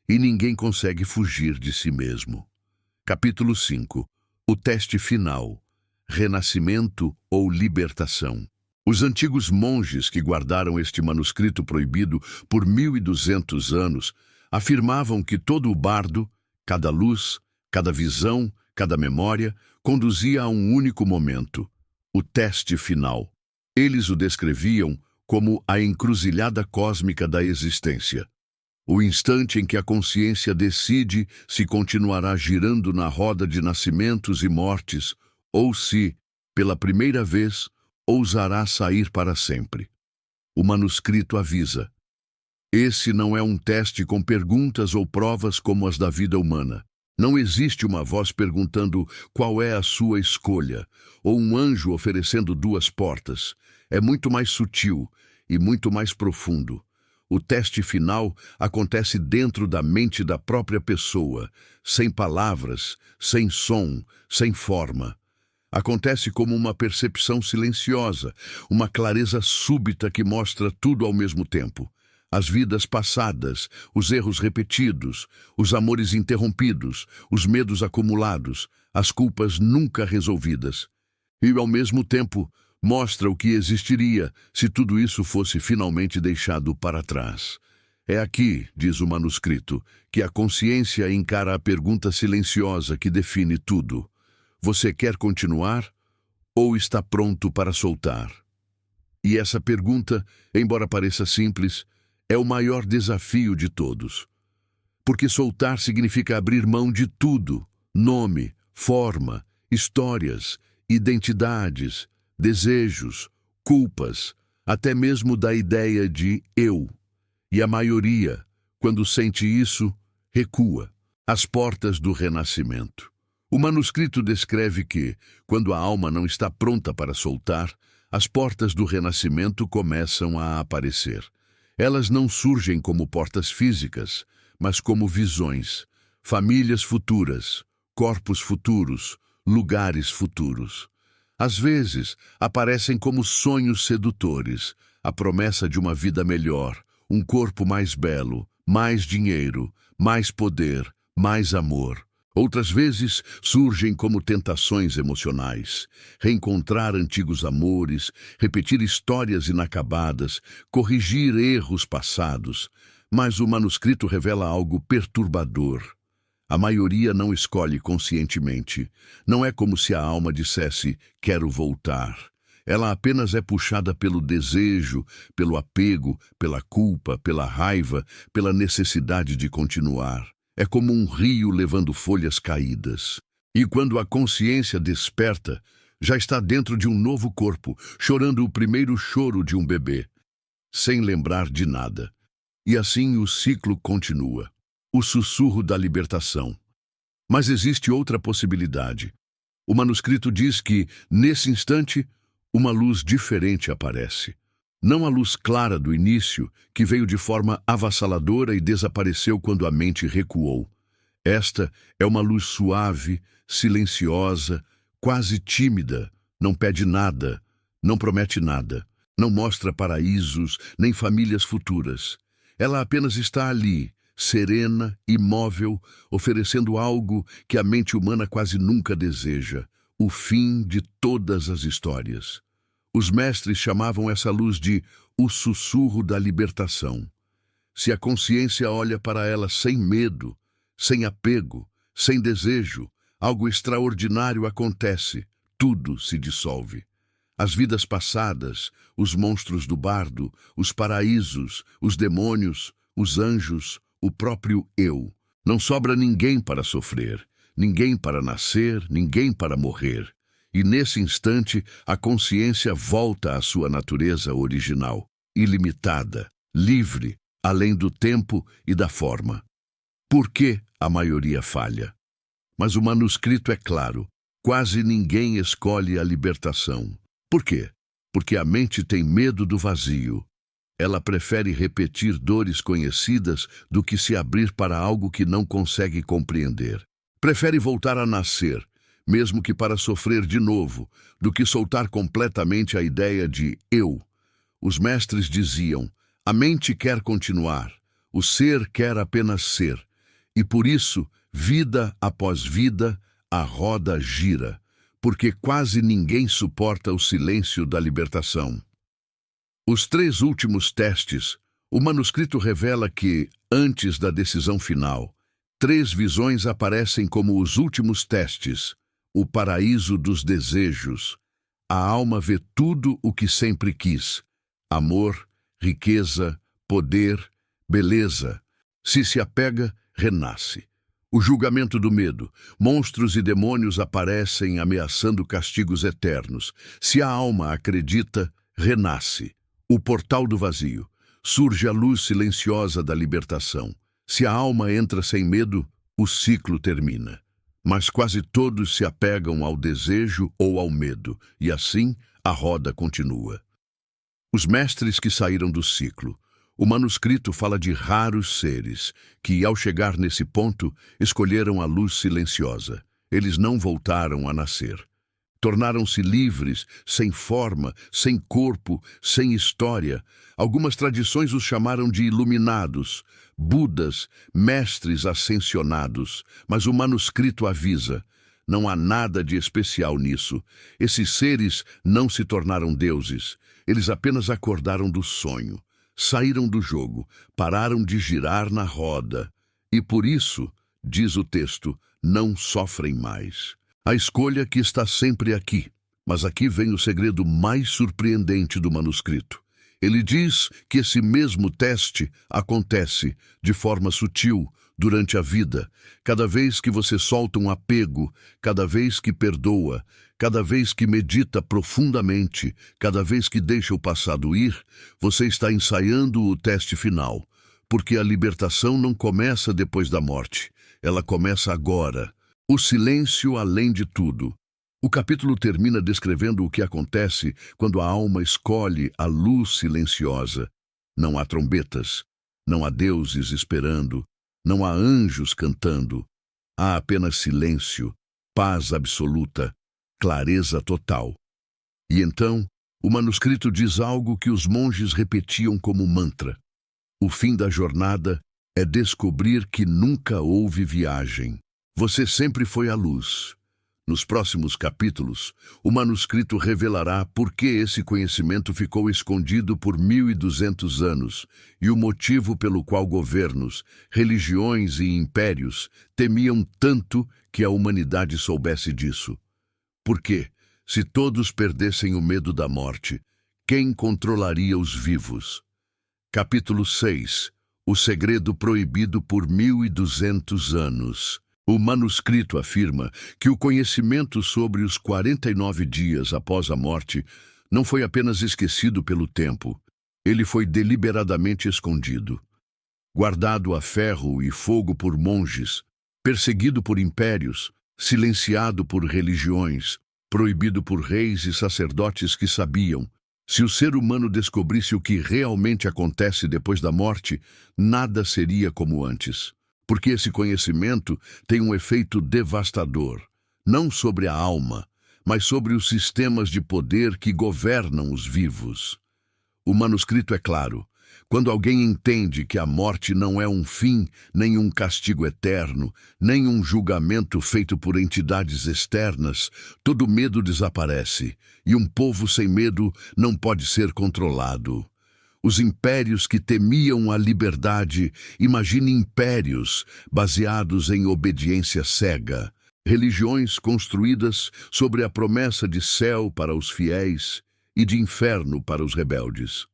e ninguém consegue fugir de si mesmo. Capítulo 5. O teste final: renascimento ou libertação. Os antigos monges que guardaram este manuscrito proibido por 1200 anos afirmavam que todo o bardo, cada luz, cada visão, cada memória, conduzia a um único momento, o teste final. Eles o descreviam como a encruzilhada cósmica da existência. O instante em que a consciência decide se continuará girando na roda de nascimentos e mortes, ou se, pela primeira vez, ousará sair para sempre. O manuscrito avisa: esse não é um teste com perguntas ou provas como as da vida humana. Não existe uma voz perguntando qual é a sua escolha, ou um anjo oferecendo duas portas. É muito mais sutil e muito mais profundo. O teste final acontece dentro da mente da própria pessoa, sem palavras, sem som, sem forma. Acontece como uma percepção silenciosa, uma clareza súbita que mostra tudo ao mesmo tempo. As vidas passadas, os erros repetidos, os amores interrompidos, os medos acumulados, as culpas nunca resolvidas. E, ao mesmo tempo, mostra o que existiria se tudo isso fosse finalmente deixado para trás. É aqui, diz o manuscrito, que a consciência encara a pergunta silenciosa que define tudo. Você quer continuar ou está pronto para soltar? E essa pergunta, embora pareça simples, é o maior desafio de todos. Porque soltar significa abrir mão de tudo: nome, forma, histórias, identidades, desejos, culpas, até mesmo da ideia de eu. E a maioria, quando sente isso, recua às portas do renascimento. O manuscrito descreve que, quando a alma não está pronta para soltar, as portas do renascimento começam a aparecer. Elas não surgem como portas físicas, mas como visões, famílias futuras, corpos futuros, lugares futuros. Às vezes, aparecem como sonhos sedutores, a promessa de uma vida melhor, um corpo mais belo, mais dinheiro, mais poder, mais amor. Outras vezes surgem como tentações emocionais, reencontrar antigos amores, repetir histórias inacabadas, corrigir erros passados. Mas o manuscrito revela algo perturbador. A maioria não escolhe conscientemente. Não é como se a alma dissesse: quero voltar. Ela apenas é puxada pelo desejo, pelo apego, pela culpa, pela raiva, pela necessidade de continuar. É como um rio levando folhas caídas. E quando a consciência desperta, já está dentro de um novo corpo, chorando o primeiro choro de um bebê, sem lembrar de nada. E assim o ciclo continua. O sussurro da libertação. Mas existe outra possibilidade. O manuscrito diz que, nesse instante, uma luz diferente aparece. Não a luz clara do início, que veio de forma avassaladora e desapareceu quando a mente recuou. Esta é uma luz suave, silenciosa, quase tímida, não pede nada, não promete nada, não mostra paraísos nem famílias futuras. Ela apenas está ali, serena, imóvel, oferecendo algo que a mente humana quase nunca deseja: o fim de todas as histórias. Os mestres chamavam essa luz de o sussurro da libertação. Se a consciência olha para ela sem medo, sem apego, sem desejo, algo extraordinário acontece, tudo se dissolve. As vidas passadas, os monstros do bardo, os paraísos, os demônios, os anjos, o próprio eu. Não sobra ninguém para sofrer, ninguém para nascer, ninguém para morrer. E nesse instante, a consciência volta à sua natureza original, ilimitada, livre, além do tempo e da forma. Por que a maioria falha? Mas o manuscrito é claro. Quase ninguém escolhe a libertação. Por quê? Porque a mente tem medo do vazio. Ela prefere repetir dores conhecidas do que se abrir para algo que não consegue compreender. Prefere voltar a nascer, mesmo que para sofrer de novo, do que soltar completamente a ideia de eu. Os mestres diziam: a mente quer continuar, o ser quer apenas ser. E por isso, vida após vida, a roda gira, porque quase ninguém suporta o silêncio da libertação. Os 3 últimos testes, o manuscrito revela que, antes da decisão final, 3 visões aparecem como os últimos testes: o paraíso dos desejos. A alma vê tudo o que sempre quis: amor, riqueza, poder, beleza. Se apega, renasce. O julgamento do medo. Monstros e demônios aparecem ameaçando castigos eternos. Se a alma acredita, renasce. O portal do vazio. Surge a luz silenciosa da libertação. Se a alma entra sem medo, o ciclo termina. Mas quase todos se apegam ao desejo ou ao medo, e assim a roda continua. Os mestres que saíram do ciclo. O manuscrito fala de raros seres que, ao chegar nesse ponto, escolheram a luz silenciosa. Eles não voltaram a nascer. Tornaram-se livres, sem forma, sem corpo, sem história. Algumas tradições os chamaram de iluminados, budas, mestres ascensionados. Mas o manuscrito avisa: não há nada de especial nisso. Esses seres não se tornaram deuses. Eles apenas acordaram do sonho. Saíram do jogo, pararam de girar na roda. E por isso, diz o texto, não sofrem mais. A escolha que está sempre aqui. Mas aqui vem o segredo mais surpreendente do manuscrito. Ele diz que esse mesmo teste acontece de forma sutil durante a vida. Cada vez que você solta um apego, cada vez que perdoa, cada vez que medita profundamente, cada vez que deixa o passado ir, você está ensaiando o teste final. Porque a libertação não começa depois da morte. Ela começa agora. O silêncio além de tudo. O capítulo termina descrevendo o que acontece quando a alma escolhe a luz silenciosa. Não há trombetas, não há deuses esperando, não há anjos cantando. Há apenas silêncio, paz absoluta, clareza total. E então, o manuscrito diz algo que os monges repetiam como mantra. O fim da jornada é descobrir que nunca houve viagem. Você sempre foi a luz. Nos próximos capítulos, o manuscrito revelará por que esse conhecimento ficou escondido por 1200 anos e o motivo pelo qual governos, religiões e impérios temiam tanto que a humanidade soubesse disso. Porque, se todos perdessem o medo da morte, quem controlaria os vivos? Capítulo 6. O segredo proibido por 1200 anos. O manuscrito afirma que o conhecimento sobre os 49 dias após a morte não foi apenas esquecido pelo tempo, ele foi deliberadamente escondido. Guardado a ferro e fogo por monges, perseguido por impérios, silenciado por religiões, proibido por reis e sacerdotes que sabiam. Se o ser humano descobrisse o que realmente acontece depois da morte, nada seria como antes. Porque esse conhecimento tem um efeito devastador, não sobre a alma, mas sobre os sistemas de poder que governam os vivos. O manuscrito é claro. Quando alguém entende que a morte não é um fim, nem um castigo eterno, nem um julgamento feito por entidades externas, todo medo desaparece, e um povo sem medo não pode ser controlado. Os impérios que temiam a liberdade, imagine impérios baseados em obediência cega, religiões construídas sobre a promessa de céu para os fiéis e de inferno para os rebeldes.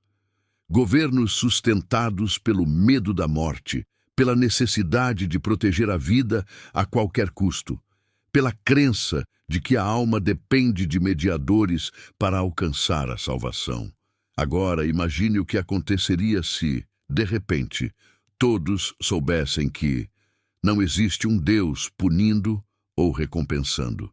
governos sustentados pelo medo da morte, pela necessidade de proteger a vida a qualquer custo, pela crença de que a alma depende de mediadores para alcançar a salvação. Agora, imagine o que aconteceria se, de repente, todos soubessem que não existe um Deus punindo ou recompensando.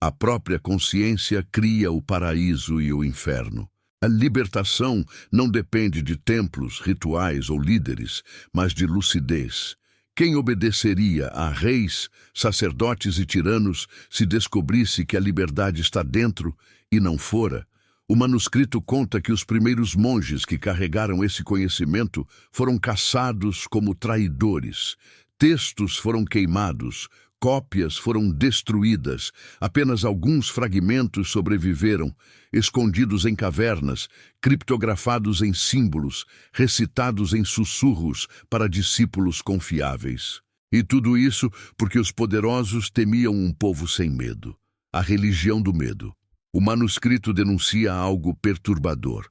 A própria consciência cria o paraíso e o inferno. A libertação não depende de templos, rituais ou líderes, mas de lucidez. Quem obedeceria a reis, sacerdotes e tiranos se descobrisse que a liberdade está dentro e não fora? O manuscrito conta que os primeiros monges que carregaram esse conhecimento foram caçados como traidores. Textos foram queimados, cópias foram destruídas, apenas alguns fragmentos sobreviveram, escondidos em cavernas, criptografados em símbolos, recitados em sussurros para discípulos confiáveis. E tudo isso porque os poderosos temiam um povo sem medo, a religião do medo. O manuscrito denuncia algo perturbador.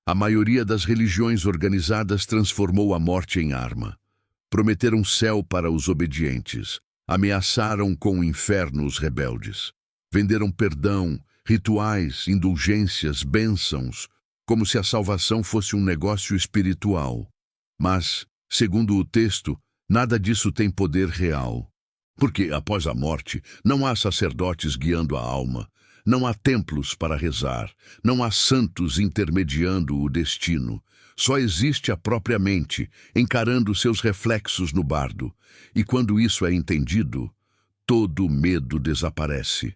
A maioria das religiões organizadas transformou a morte em arma. Prometeram céu para os obedientes. Ameaçaram com o inferno os rebeldes. Venderam perdão, rituais, indulgências, bênçãos, como se a salvação fosse um negócio espiritual. Mas, segundo o texto, nada disso tem poder real. Porque, após a morte, não há sacerdotes guiando a alma, não há templos para rezar, não há santos intermediando o destino. Só existe a própria mente, encarando seus reflexos no bardo. E quando isso é entendido, todo medo desaparece.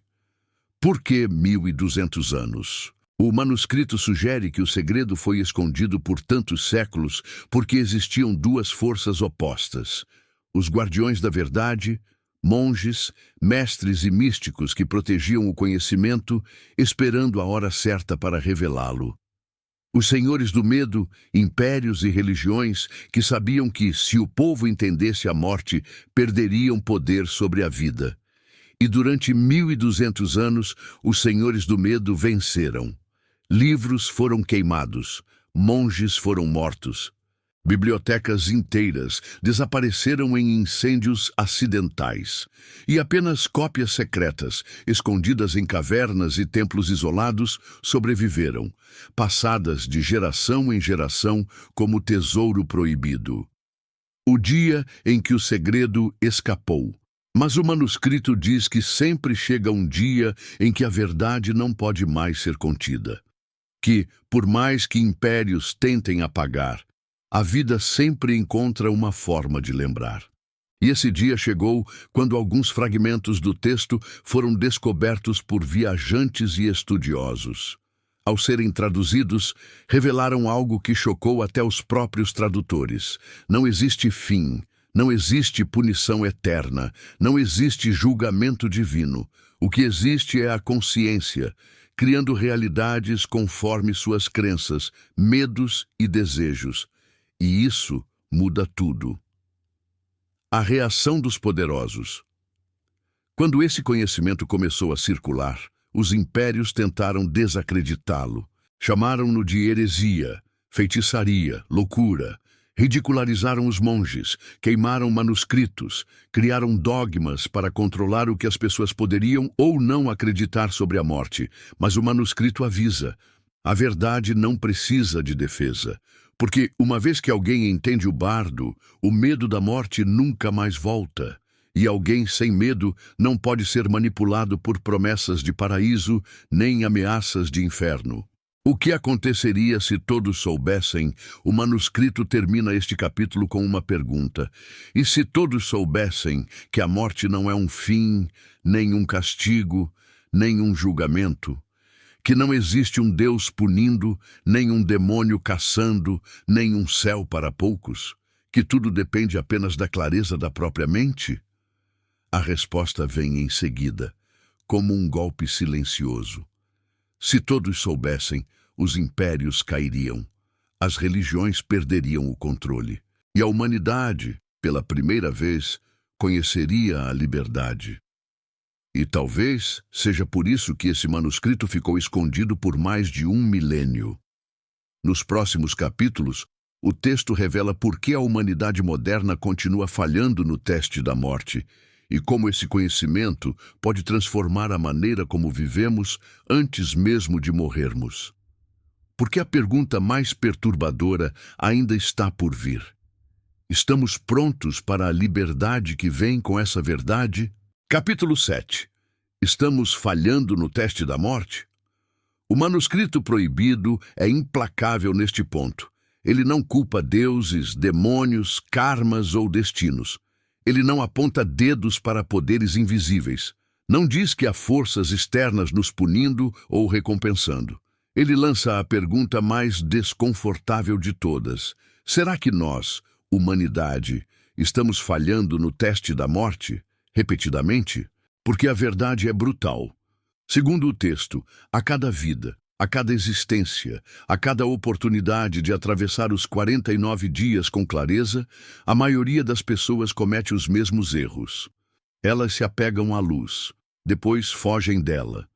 Por que 1200 anos? O manuscrito sugere que o segredo foi escondido por tantos séculos porque existiam duas forças opostas: os guardiões da verdade, monges, mestres e místicos que protegiam o conhecimento, esperando a hora certa para revelá-lo. Os senhores do medo, impérios e religiões que sabiam que, se o povo entendesse a morte, perderiam poder sobre a vida. E durante 1200 anos, os senhores do medo venceram. Livros foram queimados, monges foram mortos. Bibliotecas inteiras desapareceram em incêndios acidentais, e apenas cópias secretas, escondidas em cavernas e templos isolados, sobreviveram, passadas de geração em geração como tesouro proibido. O dia em que o segredo escapou. Mas o manuscrito diz que sempre chega um dia em que a verdade não pode mais ser contida. Que, por mais que impérios tentem apagar, a vida sempre encontra uma forma de lembrar. E esse dia chegou quando alguns fragmentos do texto foram descobertos por viajantes e estudiosos. Ao serem traduzidos, revelaram algo que chocou até os próprios tradutores. Não existe fim, não existe punição eterna, não existe julgamento divino. O que existe é a consciência, criando realidades conforme suas crenças, medos e desejos. E isso muda tudo. A reação dos poderosos. Quando esse conhecimento começou a circular, os impérios tentaram desacreditá-lo. Chamaram-no de heresia, feitiçaria, loucura. Ridicularizaram os monges, queimaram manuscritos, criaram dogmas para controlar o que as pessoas poderiam ou não acreditar sobre a morte. Mas o manuscrito avisa: a verdade não precisa de defesa. Porque, uma vez que alguém entende o bardo, o medo da morte nunca mais volta. E alguém sem medo não pode ser manipulado por promessas de paraíso nem ameaças de inferno. O que aconteceria se todos soubessem? O manuscrito termina este capítulo com uma pergunta. E se todos soubessem que a morte não é um fim, nem um castigo, nem um julgamento? Que não existe um Deus punindo, nem um demônio caçando, nem um céu para poucos? Que tudo depende apenas da clareza da própria mente? A resposta vem em seguida, como um golpe silencioso. Se todos soubessem, os impérios cairiam, as religiões perderiam o controle, e a humanidade, pela primeira vez, conheceria a liberdade. E talvez seja por isso que esse manuscrito ficou escondido por mais de 1 milênio. Nos próximos capítulos, o texto revela por que a humanidade moderna continua falhando no teste da morte e como esse conhecimento pode transformar a maneira como vivemos antes mesmo de morrermos. Porque a pergunta mais perturbadora ainda está por vir. Estamos prontos para a liberdade que vem com essa verdade? Capítulo 7. Estamos falhando no teste da morte? O manuscrito proibido é implacável neste ponto. Ele não culpa deuses, demônios, karmas ou destinos. Ele não aponta dedos para poderes invisíveis. Não diz que há forças externas nos punindo ou recompensando. Ele lança a pergunta mais desconfortável de todas. Será que nós, humanidade, estamos falhando no teste da morte, repetidamente? Porque a verdade é brutal. Segundo o texto, a cada vida, a cada existência, a cada oportunidade de atravessar os 49 dias com clareza, a maioria das pessoas comete os mesmos erros. Elas se apegam à luz, depois fogem dela.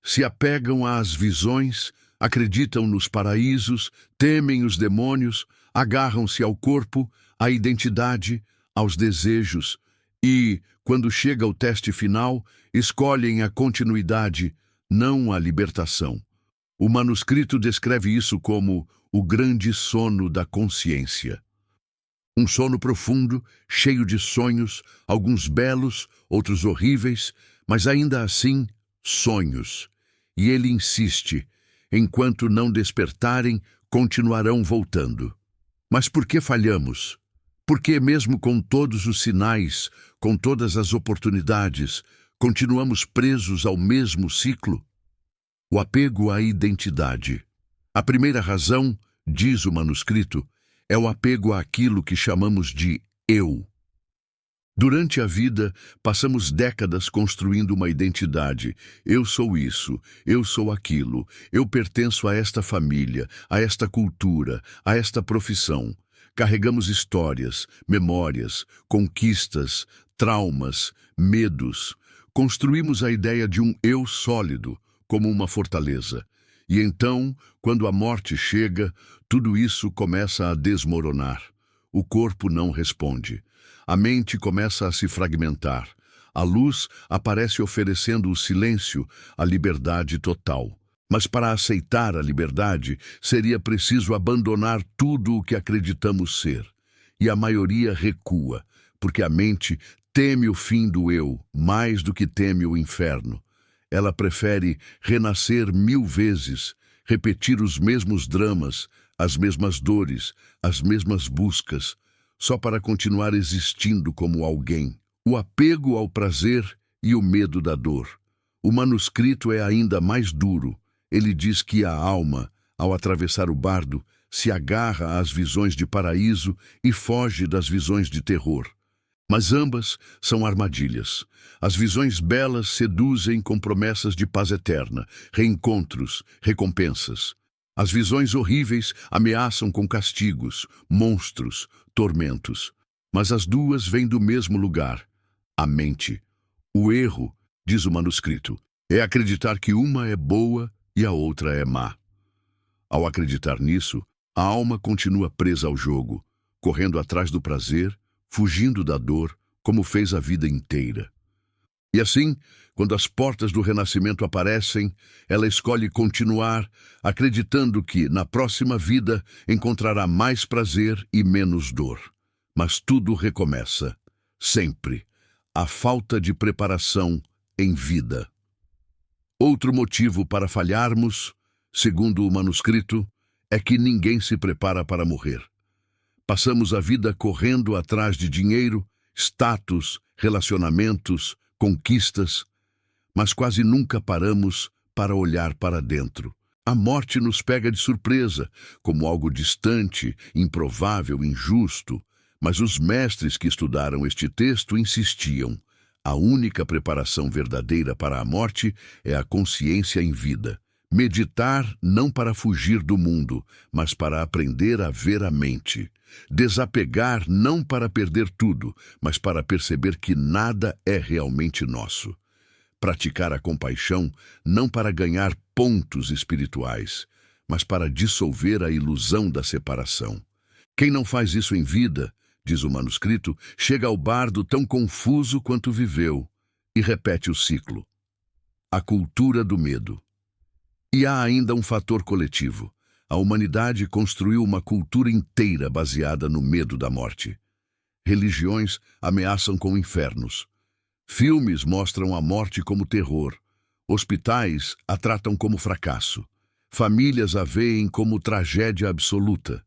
Se apegam às visões, acreditam nos paraísos, temem os demônios, agarram-se ao corpo, à identidade, aos desejos e, quando chega o teste final, escolhem a continuidade, não a libertação. O manuscrito descreve isso como o grande sono da consciência. Um sono profundo, cheio de sonhos, alguns belos, outros horríveis, mas ainda assim, sonhos. E ele insiste, enquanto não despertarem, continuarão voltando. Mas por que falhamos? Por que, mesmo com todos os sinais, com todas as oportunidades, continuamos presos ao mesmo ciclo? O apego à identidade. A primeira razão, diz o manuscrito, é o apego àquilo que chamamos de eu. Durante a vida, passamos décadas construindo uma identidade. Eu sou isso, eu sou aquilo, eu pertenço a esta família, a esta cultura, a esta profissão. Carregamos histórias, memórias, conquistas, traumas, medos. Construímos a ideia de um eu sólido, como uma fortaleza. E então, quando a morte chega, tudo isso começa a desmoronar. O corpo não responde. A mente começa a se fragmentar. A luz aparece oferecendo o silêncio, a liberdade total. Mas para aceitar a liberdade, seria preciso abandonar tudo o que acreditamos ser. E a maioria recua, porque a mente teme o fim do eu, mais do que teme o inferno. Ela prefere renascer 1000 vezes, repetir os mesmos dramas, as mesmas dores, as mesmas buscas, só para continuar existindo como alguém. O apego ao prazer e o medo da dor. O manuscrito é ainda mais duro. Ele diz que a alma, ao atravessar o bardo, se agarra às visões de paraíso e foge das visões de terror. Mas ambas são armadilhas. As visões belas seduzem com promessas de paz eterna, reencontros, recompensas. As visões horríveis ameaçam com castigos, monstros, tormentos. Mas as duas vêm do mesmo lugar, a mente. O erro, diz o manuscrito, é acreditar que uma é boa e a outra é má. Ao acreditar nisso, a alma continua presa ao jogo, correndo atrás do prazer, fugindo da dor, como fez a vida inteira. E assim, quando as portas do renascimento aparecem, ela escolhe continuar, acreditando que, na próxima vida, encontrará mais prazer e menos dor. Mas tudo recomeça, sempre. A falta de preparação em vida. Outro motivo para falharmos, segundo o manuscrito, é que ninguém se prepara para morrer. Passamos a vida correndo atrás de dinheiro, status, relacionamentos, conquistas, mas quase nunca paramos para olhar para dentro. A morte nos pega de surpresa, como algo distante, improvável, injusto, mas os mestres que estudaram este texto insistiam. A única preparação verdadeira para a morte é a consciência em vida. Meditar não para fugir do mundo, mas para aprender a ver a mente. Desapegar não para perder tudo, mas para perceber que nada é realmente nosso. Praticar a compaixão não para ganhar pontos espirituais, mas para dissolver a ilusão da separação. Quem não faz isso em vida, diz o manuscrito, chega ao bardo tão confuso quanto viveu e repete o ciclo. A cultura do medo. E há ainda um fator coletivo. A humanidade construiu uma cultura inteira baseada no medo da morte. Religiões ameaçam com infernos. Filmes mostram a morte como terror. Hospitais a tratam como fracasso. Famílias a veem como tragédia absoluta.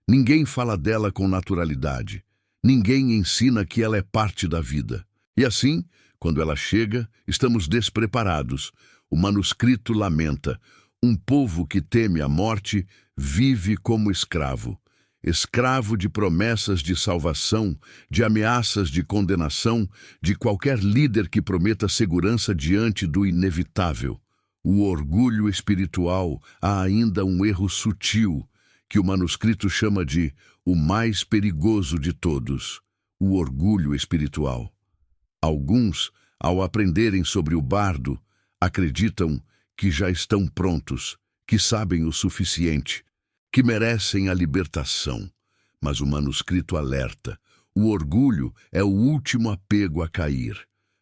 Ninguém fala dela com naturalidade. Ninguém ensina que ela é parte da vida. E assim, quando ela chega, estamos despreparados. O manuscrito lamenta: um povo que teme a morte vive como escravo. Escravo de promessas de salvação, de ameaças de condenação, de qualquer líder que prometa segurança diante do inevitável. O orgulho espiritual há ainda um erro sutil, que o manuscrito chama de o mais perigoso de todos, o orgulho espiritual. Alguns, ao aprenderem sobre o bardo, acreditam que já estão prontos, que sabem o suficiente, que merecem a libertação. Mas o manuscrito alerta: o orgulho é o último apego a cair,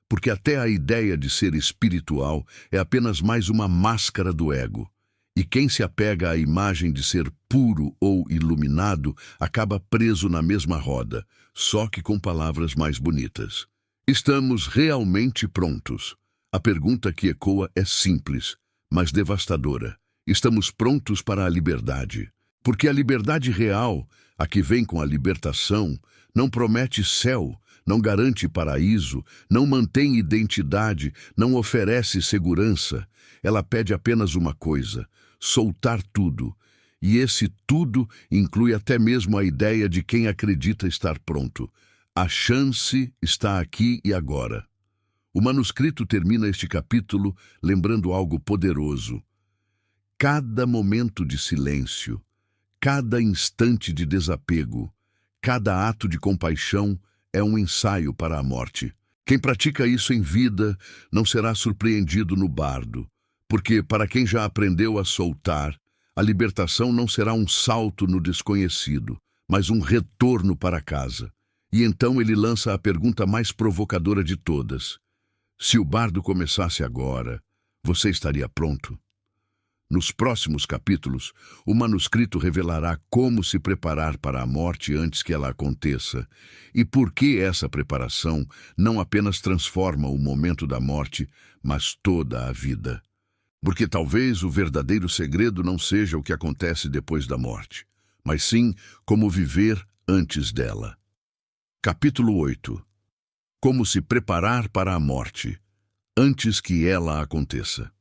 porque até a ideia de ser espiritual é apenas mais uma máscara do ego. E quem se apega à imagem de ser puro ou iluminado acaba preso na mesma roda, só que com palavras mais bonitas. Estamos realmente prontos? A pergunta que ecoa é simples, mas devastadora. Estamos prontos para a liberdade? Porque a liberdade real, a que vem com a libertação, não promete céu, não garante paraíso, não mantém identidade, não oferece segurança. Ela pede apenas uma coisa: soltar tudo. E esse tudo inclui até mesmo a ideia de quem acredita estar pronto. A chance está aqui e agora. O manuscrito termina este capítulo lembrando algo poderoso. Cada momento de silêncio, cada instante de desapego, cada ato de compaixão é um ensaio para a morte. Quem pratica isso em vida não será surpreendido no bardo, porque para quem já aprendeu a soltar, a libertação não será um salto no desconhecido, mas um retorno para casa. E então ele lança a pergunta mais provocadora de todas: se o bardo começasse agora, você estaria pronto? Nos próximos capítulos, o manuscrito revelará como se preparar para a morte antes que ela aconteça e por que essa preparação não apenas transforma o momento da morte, mas toda a vida. Porque talvez o verdadeiro segredo não seja o que acontece depois da morte, mas sim como viver antes dela. Capítulo 8. Como se preparar para a morte, antes que ela aconteça.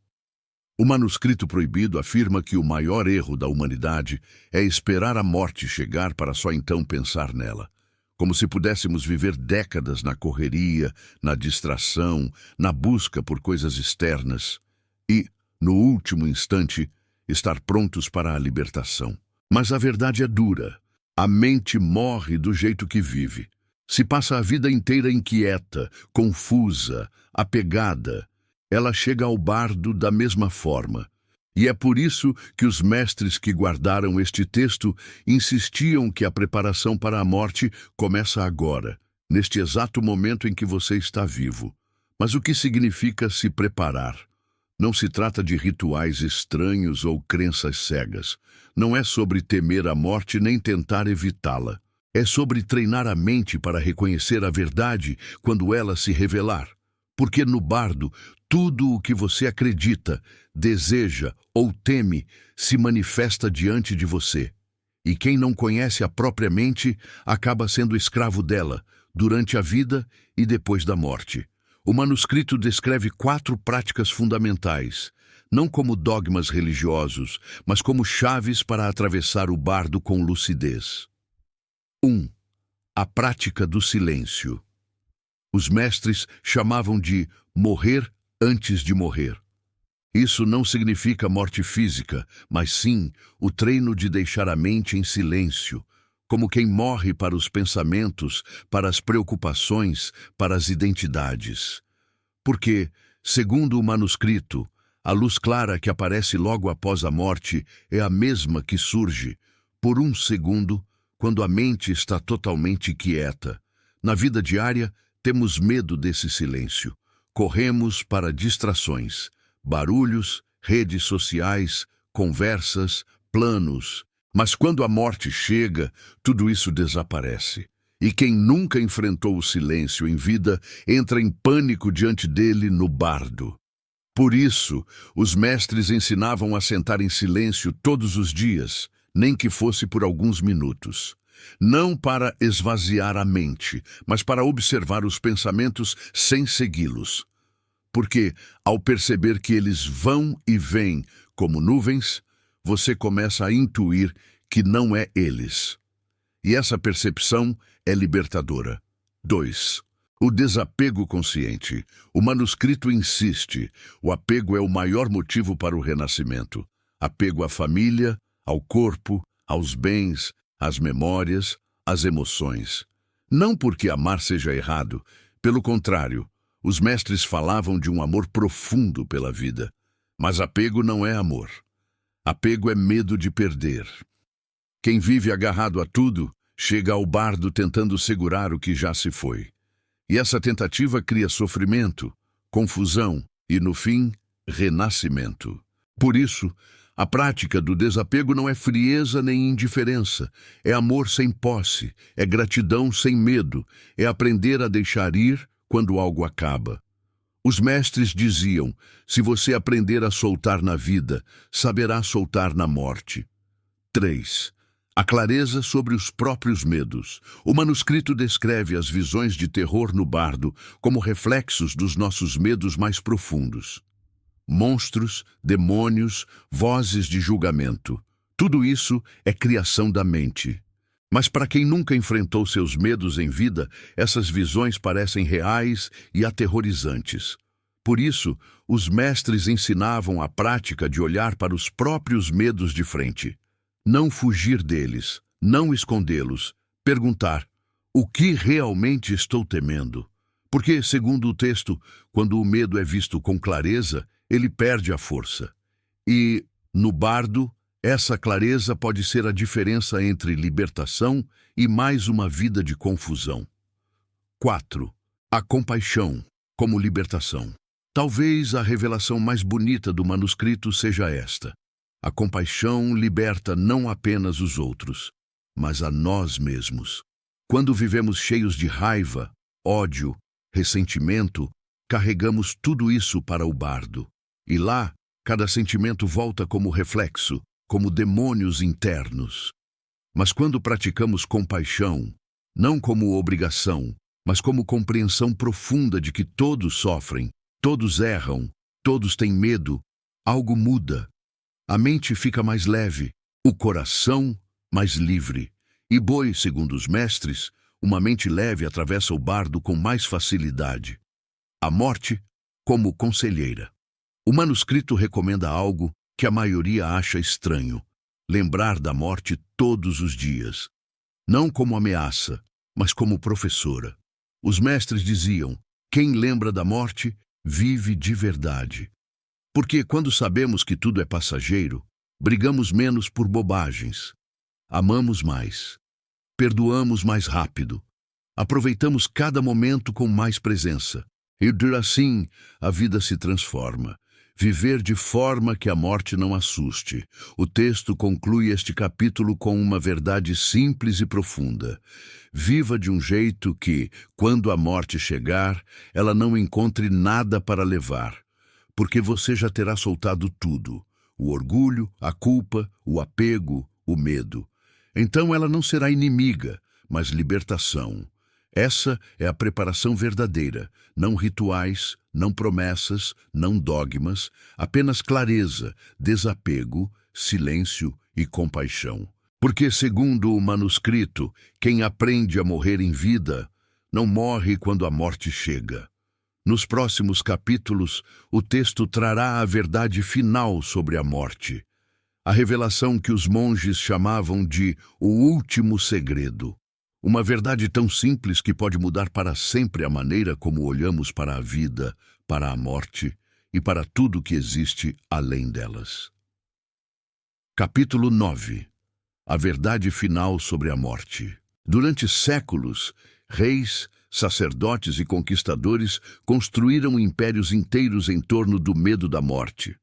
O manuscrito proibido afirma que o maior erro da humanidade é esperar a morte chegar para só então pensar nela. Como se pudéssemos viver décadas na correria, na distração, na busca por coisas externas e, no último instante, estar prontos para a libertação. Mas a verdade é dura. A mente morre do jeito que vive. Se passa a vida inteira inquieta, confusa, apegada. Ela chega ao bardo da mesma forma. E é por isso que os mestres que guardaram este texto insistiam que a preparação para a morte começa agora, neste exato momento em que você está vivo. Mas o que significa se preparar? Não se trata de rituais estranhos ou crenças cegas. Não é sobre temer a morte nem tentar evitá-la. É sobre treinar a mente para reconhecer a verdade quando ela se revelar. Porque no bardo, tudo o que você acredita, deseja ou teme se manifesta diante de você. E quem não conhece a própria mente acaba sendo escravo dela, durante a vida e depois da morte. O manuscrito descreve 4 práticas fundamentais, não como dogmas religiosos, mas como chaves para atravessar o bardo com lucidez. 1. A prática do silêncio. Os mestres chamavam de morrer antes de morrer. Isso não significa morte física, mas sim o treino de deixar a mente em silêncio, como quem morre para os pensamentos, para as preocupações, para as identidades. Porque, segundo o manuscrito, A luz clara que aparece logo após a morte é a mesma que surge, por um segundo, quando a mente está totalmente quieta. Na vida diária, temos medo desse silêncio. Corremos para distrações, barulhos, redes sociais, conversas, planos. Mas quando a morte chega, tudo isso desaparece. E quem nunca enfrentou o silêncio em vida entra em pânico diante dele no bardo. Por isso, os mestres ensinavam a sentar em silêncio todos os dias, nem que fosse por alguns minutos. Não para esvaziar a mente, mas para observar os pensamentos sem segui-los. Porque, ao perceber que eles vão e vêm como nuvens, você começa a intuir que não é eles. E essa percepção é libertadora. 2. O desapego consciente. O manuscrito insiste. O apego é o maior motivo para o renascimento. Apego à família, ao corpo, aos bens, às memórias, às emoções. Não porque amar seja errado. Pelo contrário, os mestres falavam de um amor profundo pela vida. Mas apego não é amor. Apego é medo de perder. Quem vive agarrado a tudo, chega ao bardo tentando segurar o que já se foi. E essa tentativa cria sofrimento, confusão e, no fim, renascimento. Por isso, a prática do desapego não é frieza nem indiferença, é amor sem posse, é gratidão sem medo, é aprender a deixar ir quando algo acaba. Os mestres diziam, se você aprender a soltar na vida, saberá soltar na morte. 3. A clareza sobre os próprios medos. O manuscrito descreve as visões de terror no bardo como reflexos dos nossos medos mais profundos. Monstros, demônios, vozes de julgamento. Tudo isso é criação da mente. Mas para quem nunca enfrentou seus medos em vida, essas visões parecem reais e aterrorizantes. Por isso, os mestres ensinavam a prática de olhar para os próprios medos de frente. Não fugir deles, não escondê-los, perguntar, o que realmente estou temendo? Porque, segundo o texto, quando o medo é visto com clareza, ele perde a força. E, no bardo, essa clareza pode ser a diferença entre libertação e mais uma vida de confusão. 4. A compaixão como libertação. Talvez a revelação mais bonita do manuscrito seja esta. A compaixão liberta não apenas os outros, mas a nós mesmos. Quando vivemos cheios de raiva, ódio, ressentimento, carregamos tudo isso para o bardo. E lá, cada sentimento volta como reflexo, como demônios internos. Mas quando praticamos compaixão, não como obrigação, mas como compreensão profunda de que todos sofrem, todos erram, todos têm medo, algo muda. A mente fica mais leve, o coração mais livre. E boi, segundo os mestres, uma mente leve atravessa o bardo com mais facilidade. A morte como conselheira. O manuscrito recomenda algo que a maioria acha estranho: lembrar da morte todos os dias. Não como ameaça, mas como professora. Os mestres diziam, quem lembra da morte, vive de verdade. Porque quando sabemos que tudo é passageiro, brigamos menos por bobagens, amamos mais, perdoamos mais rápido, aproveitamos cada momento com mais presença. E assim, a vida se transforma. Viver de forma que a morte não assuste. O texto conclui este capítulo com uma verdade simples e profunda. Viva de um jeito que, quando a morte chegar, ela não encontre nada para levar. Porque você já terá soltado tudo, o orgulho, a culpa, o apego, o medo. Então ela não será inimiga, mas libertação. Essa é a preparação verdadeira, não rituais, não promessas, não dogmas, apenas clareza, desapego, silêncio e compaixão. Porque, segundo o manuscrito, quem aprende a morrer em vida, não morre quando a morte chega. Nos próximos capítulos, o texto trará a verdade final sobre a morte, a revelação que os monges chamavam de o último segredo. Uma verdade tão simples que pode mudar para sempre a maneira como olhamos para a vida, para a morte e para tudo que existe além delas. Capítulo 9. A verdade final sobre a morte. Durante séculos, reis, sacerdotes e conquistadores construíram impérios inteiros em torno do medo da morte.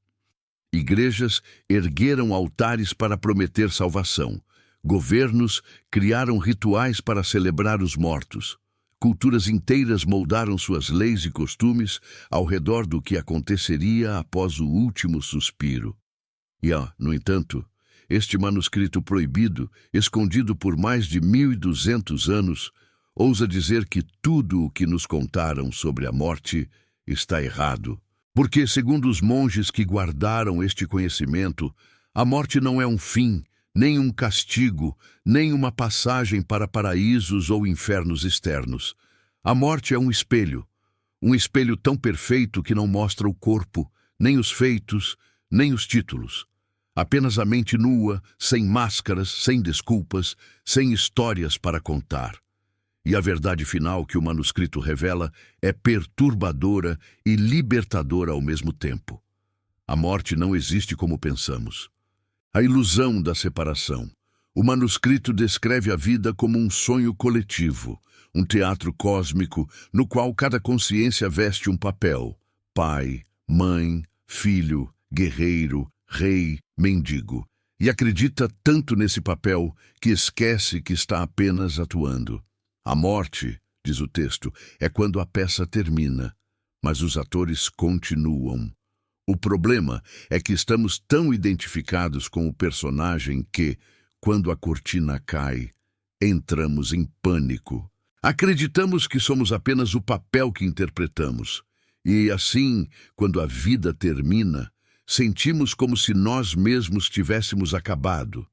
Igrejas ergueram altares para prometer salvação. Governos criaram rituais para celebrar os mortos. Culturas inteiras moldaram suas leis e costumes ao redor do que aconteceria após o último suspiro. No entanto, este manuscrito proibido, escondido por mais de 1.200 anos, ousa dizer que tudo o que nos contaram sobre a morte está errado. Porque, segundo os monges que guardaram este conhecimento, a morte não é um fim, nem um castigo, nem uma passagem para paraísos ou infernos externos. A morte é um espelho tão perfeito que não mostra o corpo, nem os feitos, nem os títulos. Apenas a mente nua, sem máscaras, sem desculpas, sem histórias para contar. E a verdade final que o manuscrito revela é perturbadora e libertadora ao mesmo tempo. A morte não existe como pensamos. A ilusão da separação. O manuscrito descreve a vida como um sonho coletivo, um teatro cósmico no qual cada consciência veste um papel: pai, mãe, filho, guerreiro, rei, mendigo. E acredita tanto nesse papel que esquece que está apenas atuando. A morte, diz o texto, é quando a peça termina, mas os atores continuam. O problema é que estamos tão identificados com o personagem que, quando a cortina cai, entramos em pânico. Acreditamos que somos apenas o papel que interpretamos. E assim, quando a vida termina, sentimos como se nós mesmos tivéssemos acabado.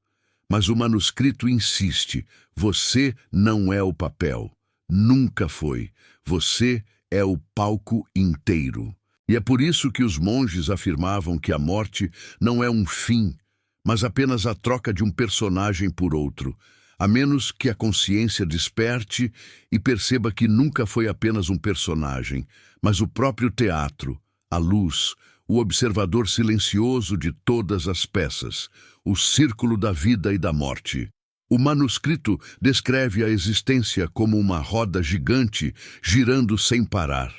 Mas o manuscrito insiste: você não é o papel. Nunca foi. Você é o palco inteiro. E é por isso que os monges afirmavam que a morte não é um fim, mas apenas a troca de um personagem por outro, a menos que a consciência desperte e perceba que nunca foi apenas um personagem, mas o próprio teatro, a luz, o observador silencioso de todas as peças, o círculo da vida e da morte. O manuscrito descreve a existência como uma roda gigante girando sem parar.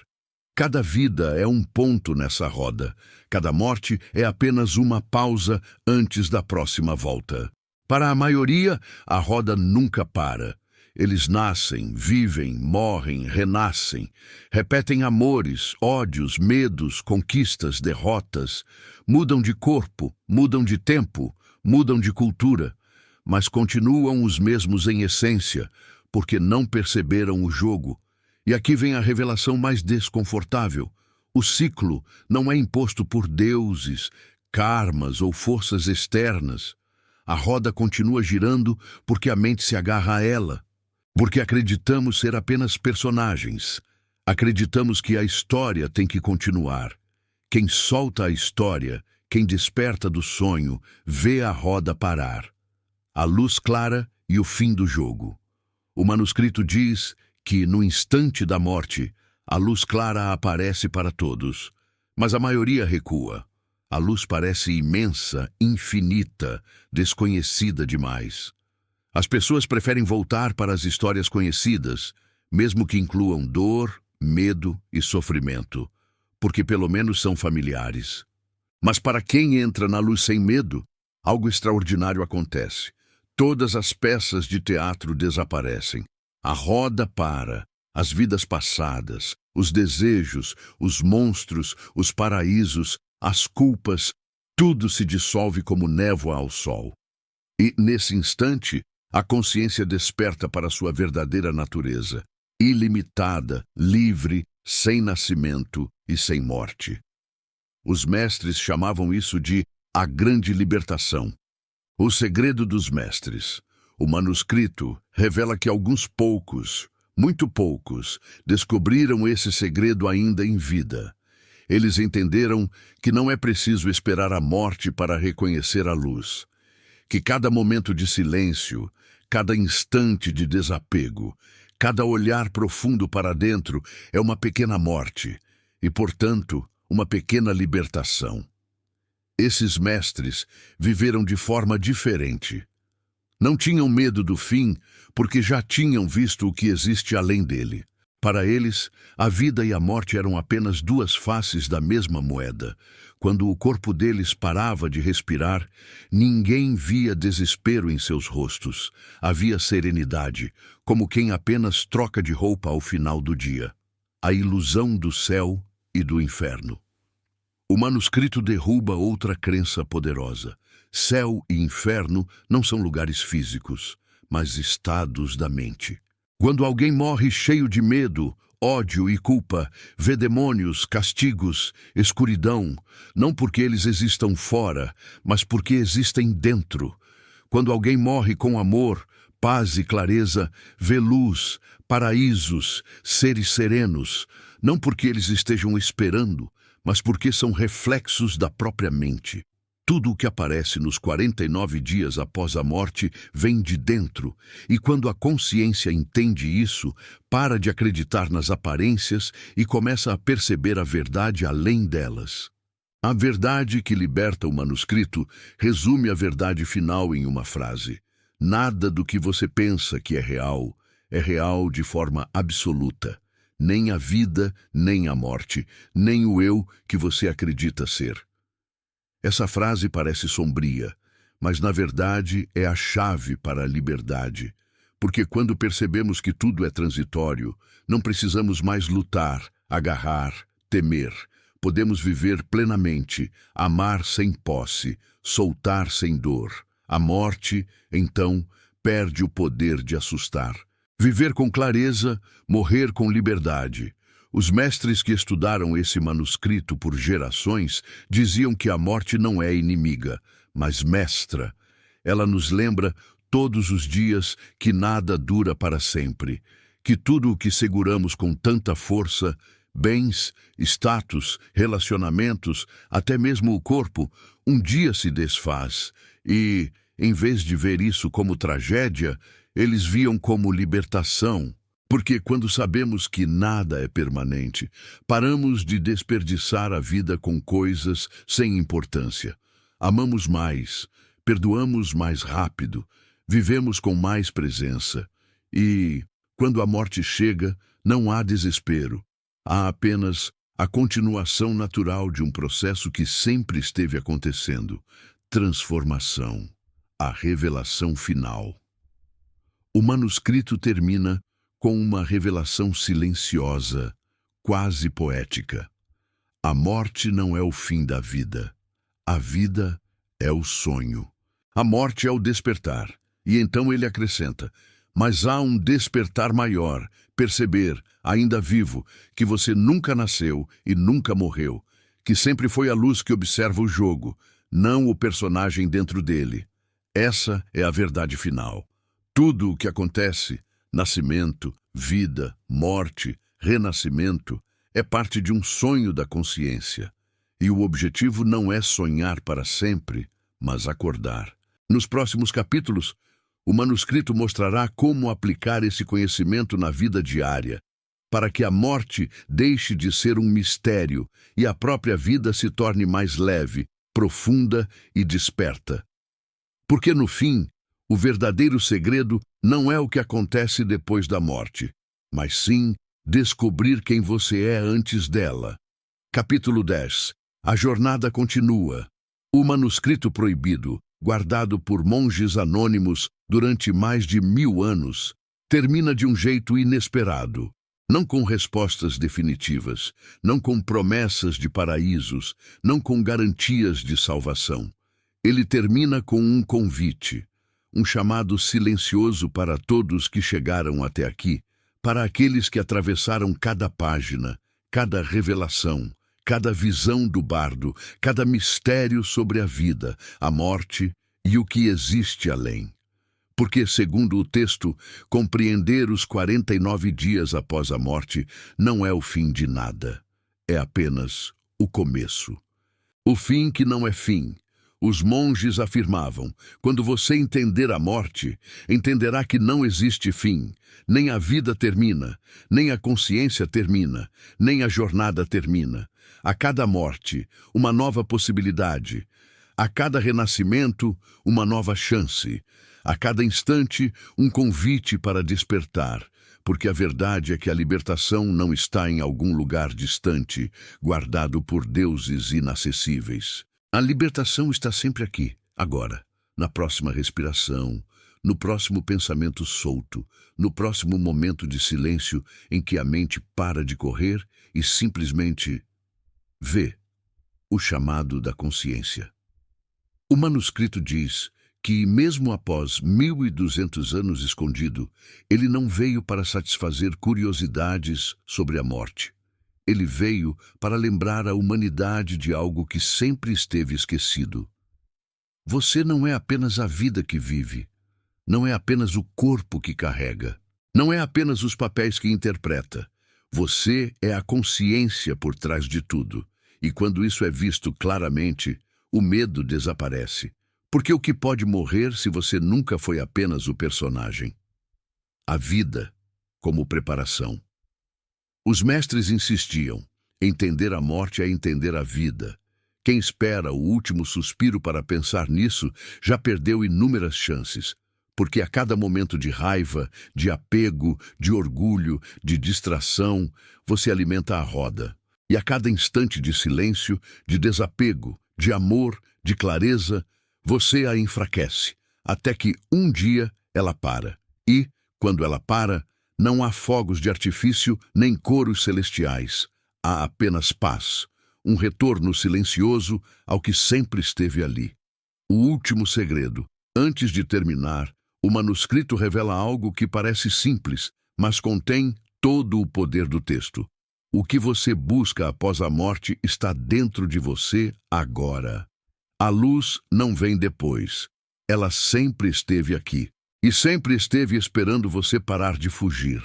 Cada vida é um ponto nessa roda. Cada morte é apenas uma pausa antes da próxima volta. Para a maioria, a roda nunca para. Eles nascem, vivem, morrem, renascem, repetem amores, ódios, medos, conquistas, derrotas, mudam de corpo, mudam de tempo, mudam de cultura, mas continuam os mesmos em essência, porque não perceberam o jogo. E aqui vem a revelação mais desconfortável. O ciclo não é imposto por deuses, karmas ou forças externas. A roda continua girando porque a mente se agarra a ela. Porque acreditamos ser apenas personagens. Acreditamos que a história tem que continuar. Quem solta a história, quem desperta do sonho, vê a roda parar. A luz clara e o fim do jogo. O manuscrito diz que, no instante da morte, a luz clara aparece para todos, mas a maioria recua. A luz parece imensa, infinita, desconhecida demais. As pessoas preferem voltar para as histórias conhecidas, mesmo que incluam dor, medo e sofrimento, porque pelo menos são familiares. Mas para quem entra na luz sem medo, algo extraordinário acontece. Todas as peças de teatro desaparecem. A roda para, as vidas passadas, os desejos, os monstros, os paraísos, as culpas, tudo se dissolve como névoa ao sol. E, nesse instante, a consciência desperta para sua verdadeira natureza, ilimitada, livre, sem nascimento e sem morte. Os mestres chamavam isso de a grande libertação. O segredo dos mestres. O manuscrito revela que alguns poucos, muito poucos, descobriram esse segredo ainda em vida. Eles entenderam que não é preciso esperar a morte para reconhecer a luz, que cada momento de silêncio, cada instante de desapego, cada olhar profundo para dentro é uma pequena morte e, portanto, uma pequena libertação. Esses mestres viveram de forma diferente. Não tinham medo do fim, porque já tinham visto o que existe além dele. Para eles, a vida e a morte eram apenas duas faces da mesma moeda. Quando o corpo deles parava de respirar, ninguém via desespero em seus rostos. Havia serenidade, como quem apenas troca de roupa ao final do dia. A ilusão do céu e do inferno. O manuscrito derruba outra crença poderosa. Céu e inferno não são lugares físicos, mas estados da mente. Quando alguém morre cheio de medo, ódio e culpa, vê demônios, castigos, escuridão, não porque eles existam fora, mas porque existem dentro. Quando alguém morre com amor, paz e clareza, vê luz, paraísos, seres serenos, não porque eles estejam esperando, mas porque são reflexos da própria mente. Tudo o que aparece nos 49 dias após a morte vem de dentro, e quando a consciência entende isso, para de acreditar nas aparências e começa a perceber a verdade além delas. A verdade que liberta o manuscrito resume a verdade final em uma frase. Nada do que você pensa que é real de forma absoluta. Nem a vida, nem a morte, nem o eu que você acredita ser. Essa frase parece sombria, mas na verdade é a chave para a liberdade. Porque quando percebemos que tudo é transitório, não precisamos mais lutar, agarrar, temer. Podemos viver plenamente, amar sem posse, soltar sem dor. A morte, então, perde o poder de assustar. Viver com clareza, morrer com liberdade. Os mestres que estudaram esse manuscrito por gerações diziam que a morte não é inimiga, mas mestra. Ela nos lembra todos os dias que nada dura para sempre, que tudo o que seguramos com tanta força, bens, status, relacionamentos, até mesmo o corpo, um dia se desfaz e, em vez de ver isso como tragédia, eles viam como libertação. Porque quando sabemos que nada é permanente, paramos de desperdiçar a vida com coisas sem importância. Amamos mais, perdoamos mais rápido, vivemos com mais presença. E, quando a morte chega, não há desespero. Há apenas a continuação natural de um processo que sempre esteve acontecendo. Transformação. A revelação final. O manuscrito termina com uma revelação silenciosa, quase poética. A morte não é o fim da vida. A vida é o sonho. A morte é o despertar. E então ele acrescenta, mas há um despertar maior, perceber, ainda vivo, que você nunca nasceu e nunca morreu, que sempre foi a luz que observa o jogo, não o personagem dentro dele. Essa é a verdade final. Tudo o que acontece, nascimento, vida, morte, renascimento, é parte de um sonho da consciência. E o objetivo não é sonhar para sempre, mas acordar. Nos próximos capítulos, o manuscrito mostrará como aplicar esse conhecimento na vida diária, para que a morte deixe de ser um mistério e a própria vida se torne mais leve, profunda e desperta. Porque no fim, o verdadeiro segredo não é o que acontece depois da morte, mas sim descobrir quem você é antes dela. Capítulo 10. A jornada continua. O manuscrito proibido, guardado por monges anônimos durante mais de 1000 anos, termina de um jeito inesperado. Não com respostas definitivas, não com promessas de paraísos, não com garantias de salvação. Ele termina com um convite. Um chamado silencioso para todos que chegaram até aqui, para aqueles que atravessaram cada página, cada revelação, cada visão do bardo, cada mistério sobre a vida, a morte e o que existe além. Porque, segundo o texto, compreender os 49 dias após a morte não é o fim de nada, é apenas o começo. O fim que não é fim, Os monges afirmavam: quando você entender a morte, entenderá que não existe fim, nem a vida termina, nem a consciência termina, nem a jornada termina. A cada morte, uma nova possibilidade. A cada renascimento, uma nova chance. A cada instante, um convite para despertar. Porque a verdade é que a libertação não está em algum lugar distante, guardado por deuses inacessíveis. A libertação está sempre aqui, agora, na próxima respiração, no próximo pensamento solto, no próximo momento de silêncio em que a mente para de correr e simplesmente vê o chamado da consciência. O manuscrito diz que, mesmo após 1200 anos escondido, ele não veio para satisfazer curiosidades sobre a morte. Ele veio para lembrar a humanidade de algo que sempre esteve esquecido. Você não é apenas a vida que vive, não é apenas o corpo que carrega, não é apenas os papéis que interpreta. Você é a consciência por trás de tudo. E quando isso é visto claramente, o medo desaparece. Porque o que pode morrer se você nunca foi apenas o personagem? A vida como preparação. Os mestres insistiam: entender a morte é entender a vida. Quem espera o último suspiro para pensar nisso já perdeu inúmeras chances, porque a cada momento de raiva, de apego, de orgulho, de distração, você alimenta a roda. E a cada instante de silêncio, de desapego, de amor, de clareza, você a enfraquece, até que um dia ela para. E, quando ela para, não há fogos de artifício nem coros celestiais. Há apenas paz, um retorno silencioso ao que sempre esteve ali. O último segredo. Antes de terminar, o manuscrito revela algo que parece simples, mas contém todo o poder do texto. O que você busca após a morte está dentro de você agora. A luz não vem depois. Ela sempre esteve aqui. E sempre esteve esperando você parar de fugir.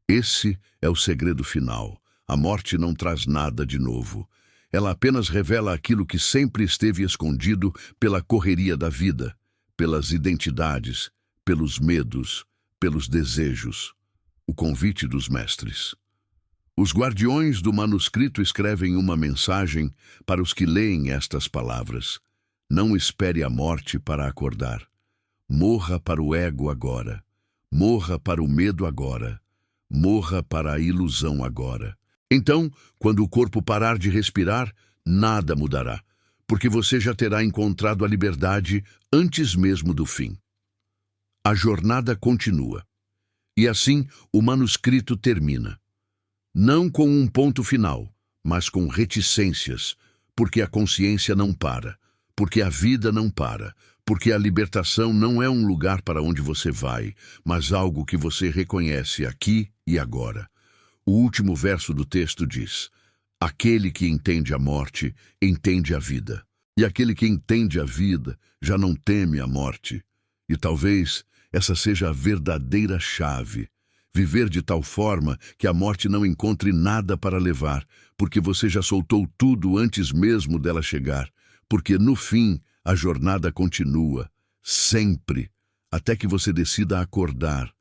Esse é o segredo final. A morte não traz nada de novo. Ela apenas revela aquilo que sempre esteve escondido pela correria da vida, pelas identidades, pelos medos, pelos desejos. O convite dos mestres. Os guardiões do manuscrito escrevem uma mensagem para os que leem estas palavras. Não espere a morte para acordar. Morra para o ego agora. Morra para o medo agora. Morra para a ilusão agora. Então, quando o corpo parar de respirar, nada mudará, porque você já terá encontrado a liberdade antes mesmo do fim. A jornada continua. E assim, o manuscrito termina. Não com um ponto final, mas com reticências, porque a consciência não para, porque a vida não para, porque a libertação não é um lugar para onde você vai, mas algo que você reconhece aqui e agora. O último verso do texto diz: aquele que entende a morte, entende a vida. E aquele que entende a vida, já não teme a morte. E talvez essa seja a verdadeira chave. Viver de tal forma que a morte não encontre nada para levar, porque você já soltou tudo antes mesmo dela chegar. Porque no fim, a jornada continua, sempre, até que você decida acordar,